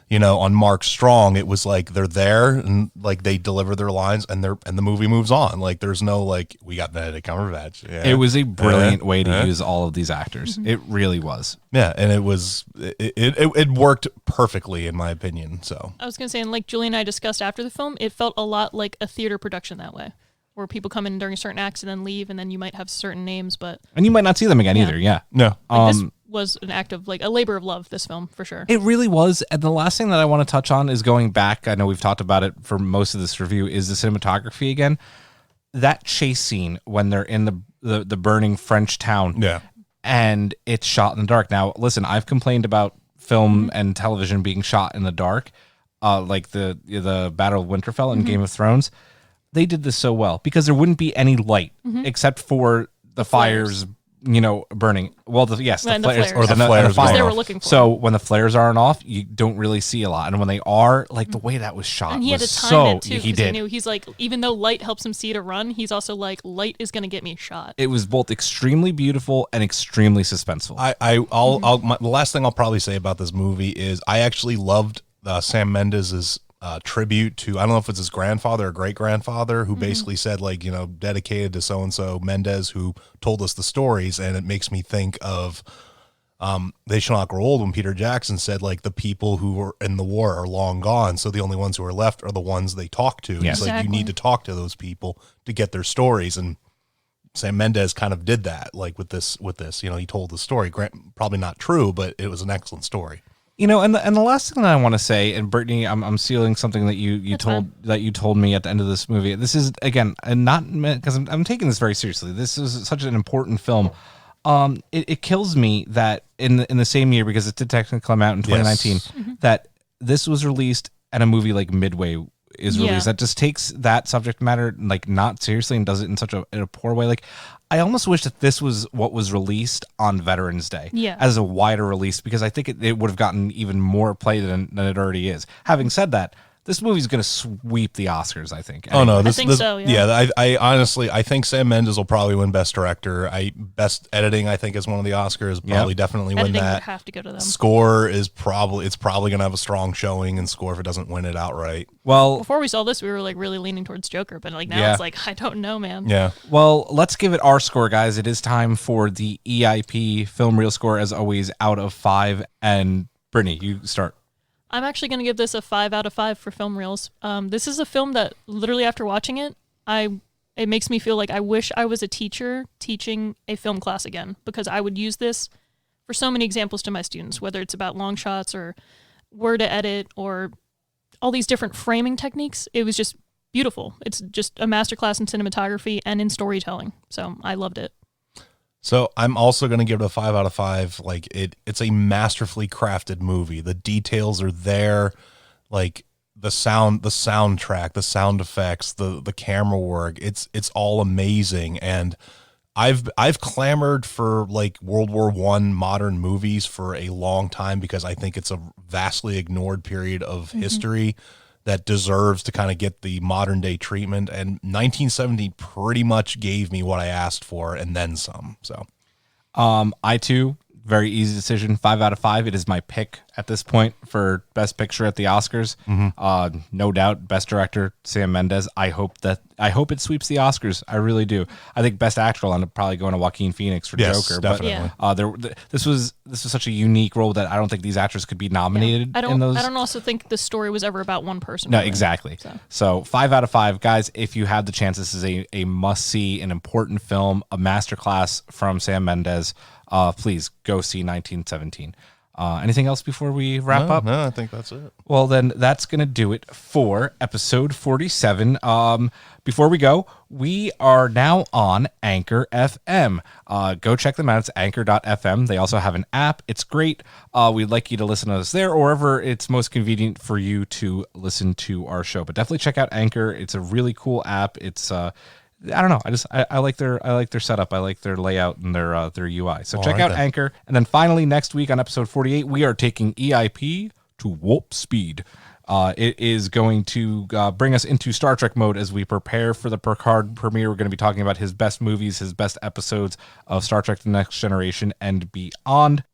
you know, on Mark Strong. It was like they're there and like they deliver their lines and the movie moves on. Like there's no like, we got Benedict Cumberbatch. Yeah. It was a brilliant way to Yeah. use all of these actors. Mm-hmm. It really was. Yeah, and it worked perfectly in my opinion. So I was going to say, and like Julie and I discussed after the film, it felt a lot like a theater production that way, where people come in during certain acts and then leave, and then you might have certain names, but And you might not see them again Yeah. either. Yeah. no, like, this was an act of like a labor of love, this film, for sure. It really was. And the last thing that I want to touch on is going back. I know we've talked about it for most of this review, is the cinematography again. That chase scene when they're in the burning French town. yeah, And it's shot in the dark. Now, listen, I've complained about film and television being shot in the dark, like the Battle of Winterfell in Game of Thrones. They did this so well because there wouldn't be any light except for the fires, you know, burning. Well, the And the flares flares. Or the and flares and going Because they off. were looking for So it. when the flares aren't off, you don't really see a lot, and when they are, like the way that was shot, And he had was to time so it too, he because did. he knew he's like, even though light helps him see to run, he's also like, light is going to get me shot. It was both extremely beautiful and extremely suspenseful. the last thing I'll probably say about this movie is I actually loved Sam Mendes' tribute to, I don't know if it's his grandfather or great grandfather, who basically said like, you know, dedicated to so and so Mendes, who told us the stories, and it makes me think of They Shall Not Grow Old, when Peter Jackson said like the people who were in the war are long gone, so the only ones who are left are the ones they talk to. Yes. It's like you Exactly. need to talk to those people to get their stories, and Sam Mendes kind of did that, like with this, you know, he told the story. Probably not true, but it was an excellent story. You know, and the last thing that I want to say, and Brittany, I'm stealing something that you told me at the end of this movie. This is again, and not because I'm taking this very seriously. This is such an important film. It kills me that in the same year, because it did technically come out in 2019, Yes. that this was released and a movie like midway is released that just takes that subject matter like not seriously and does it in such in a poor way. Like, I almost wish that this was what was released on Veterans Day as a wider release, because I think it would have gotten even more play than it already is. Having said that, this movie's going to sweep the Oscars, I think. Oh no, I think so. Yeah. I honestly, I think Sam Mendes will probably win Best Director. Best Editing, I think, is one of the Oscars. Probably definitely win Editing that. would have to go to them. Score is probably going to have a strong showing in score if it doesn't win it outright. Well, before we saw this, we were like really leaning towards Joker, but like now it's like I don't know, man. Yeah. Well, let's give it our score, guys. It is time for the EIP film reel score, as always, out of 5. And Brittany, you start. I'm actually going to give this a 5 out of 5 for film reels. This is a film that literally after watching it, it makes me feel like I wish I was a teacher teaching a film class again, because I would use this for so many examples to my students, whether it's about long shots or where to edit or all these different framing techniques. It was just beautiful. It's just a masterclass in cinematography and in storytelling. So I loved it. So I'm also going to give it a 5 out of 5. Like it's a masterfully crafted movie. The details are there, like the soundtrack, the sound effects, the camera work. It's all amazing. And I've clamored for like World War I modern movies for a long time, because I think it's a vastly ignored period of history that deserves to kind of get the modern day treatment. And 1970 pretty much gave me what I asked for and then some. So, I too, very easy decision. 5 out of 5. It is my pick at this point for Best Picture at the Oscars. No doubt, Best Director Sam Mendes. I hope it sweeps the Oscars. I really do. I think Best Actor will end up probably going to Joaquin Phoenix for Joker. Definitely. But this was such a unique role that I don't think these actors could be nominated. I in those. don't also think the story was ever about one person. No, really. exactly. So 5 out of 5, guys. If you have the chance, this is a must see, an important film, a masterclass from Sam Mendes. Please go see 1917. Anything else before we wrap up? No, I think that's it. Well, then that's going to do it for episode 47. Before we go, we are now on Anchor FM. Go check them out. It's anchor.fm. They also have an app. It's great. We'd like you to listen to us there or wherever it's most convenient for you to listen to our show. But definitely check out Anchor. It's a really cool app. It's I don't know. I like their setup. I like their layout and their UI. So check out Anchor. And then finally, next week on episode 48, we are taking EIP to warp speed. It is going to bring us into Star Trek mode as we prepare for the Picard premiere. We're going to be talking about his best movies, his best episodes of Star Trek The Next Generation and beyond.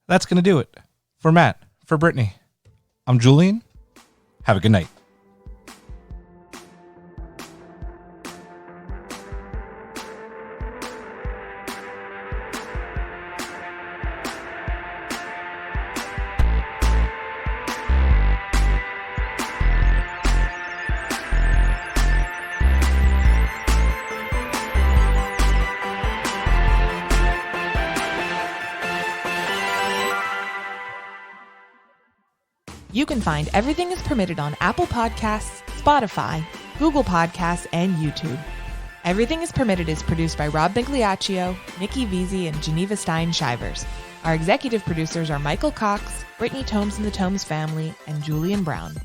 That's going to do it. For Matt, for Brittany, I'm Julian. Have a good night. You can find Everything is Permitted on Apple Podcasts, Spotify, Google Podcasts, and YouTube. Everything is Permitted is produced by Rob Migliaccio, Nikki Veazey, and Geneva Stein-Shivers. Our executive producers are Michael Cox, Brittany Tomes and the Tomes family, and Julian Brown.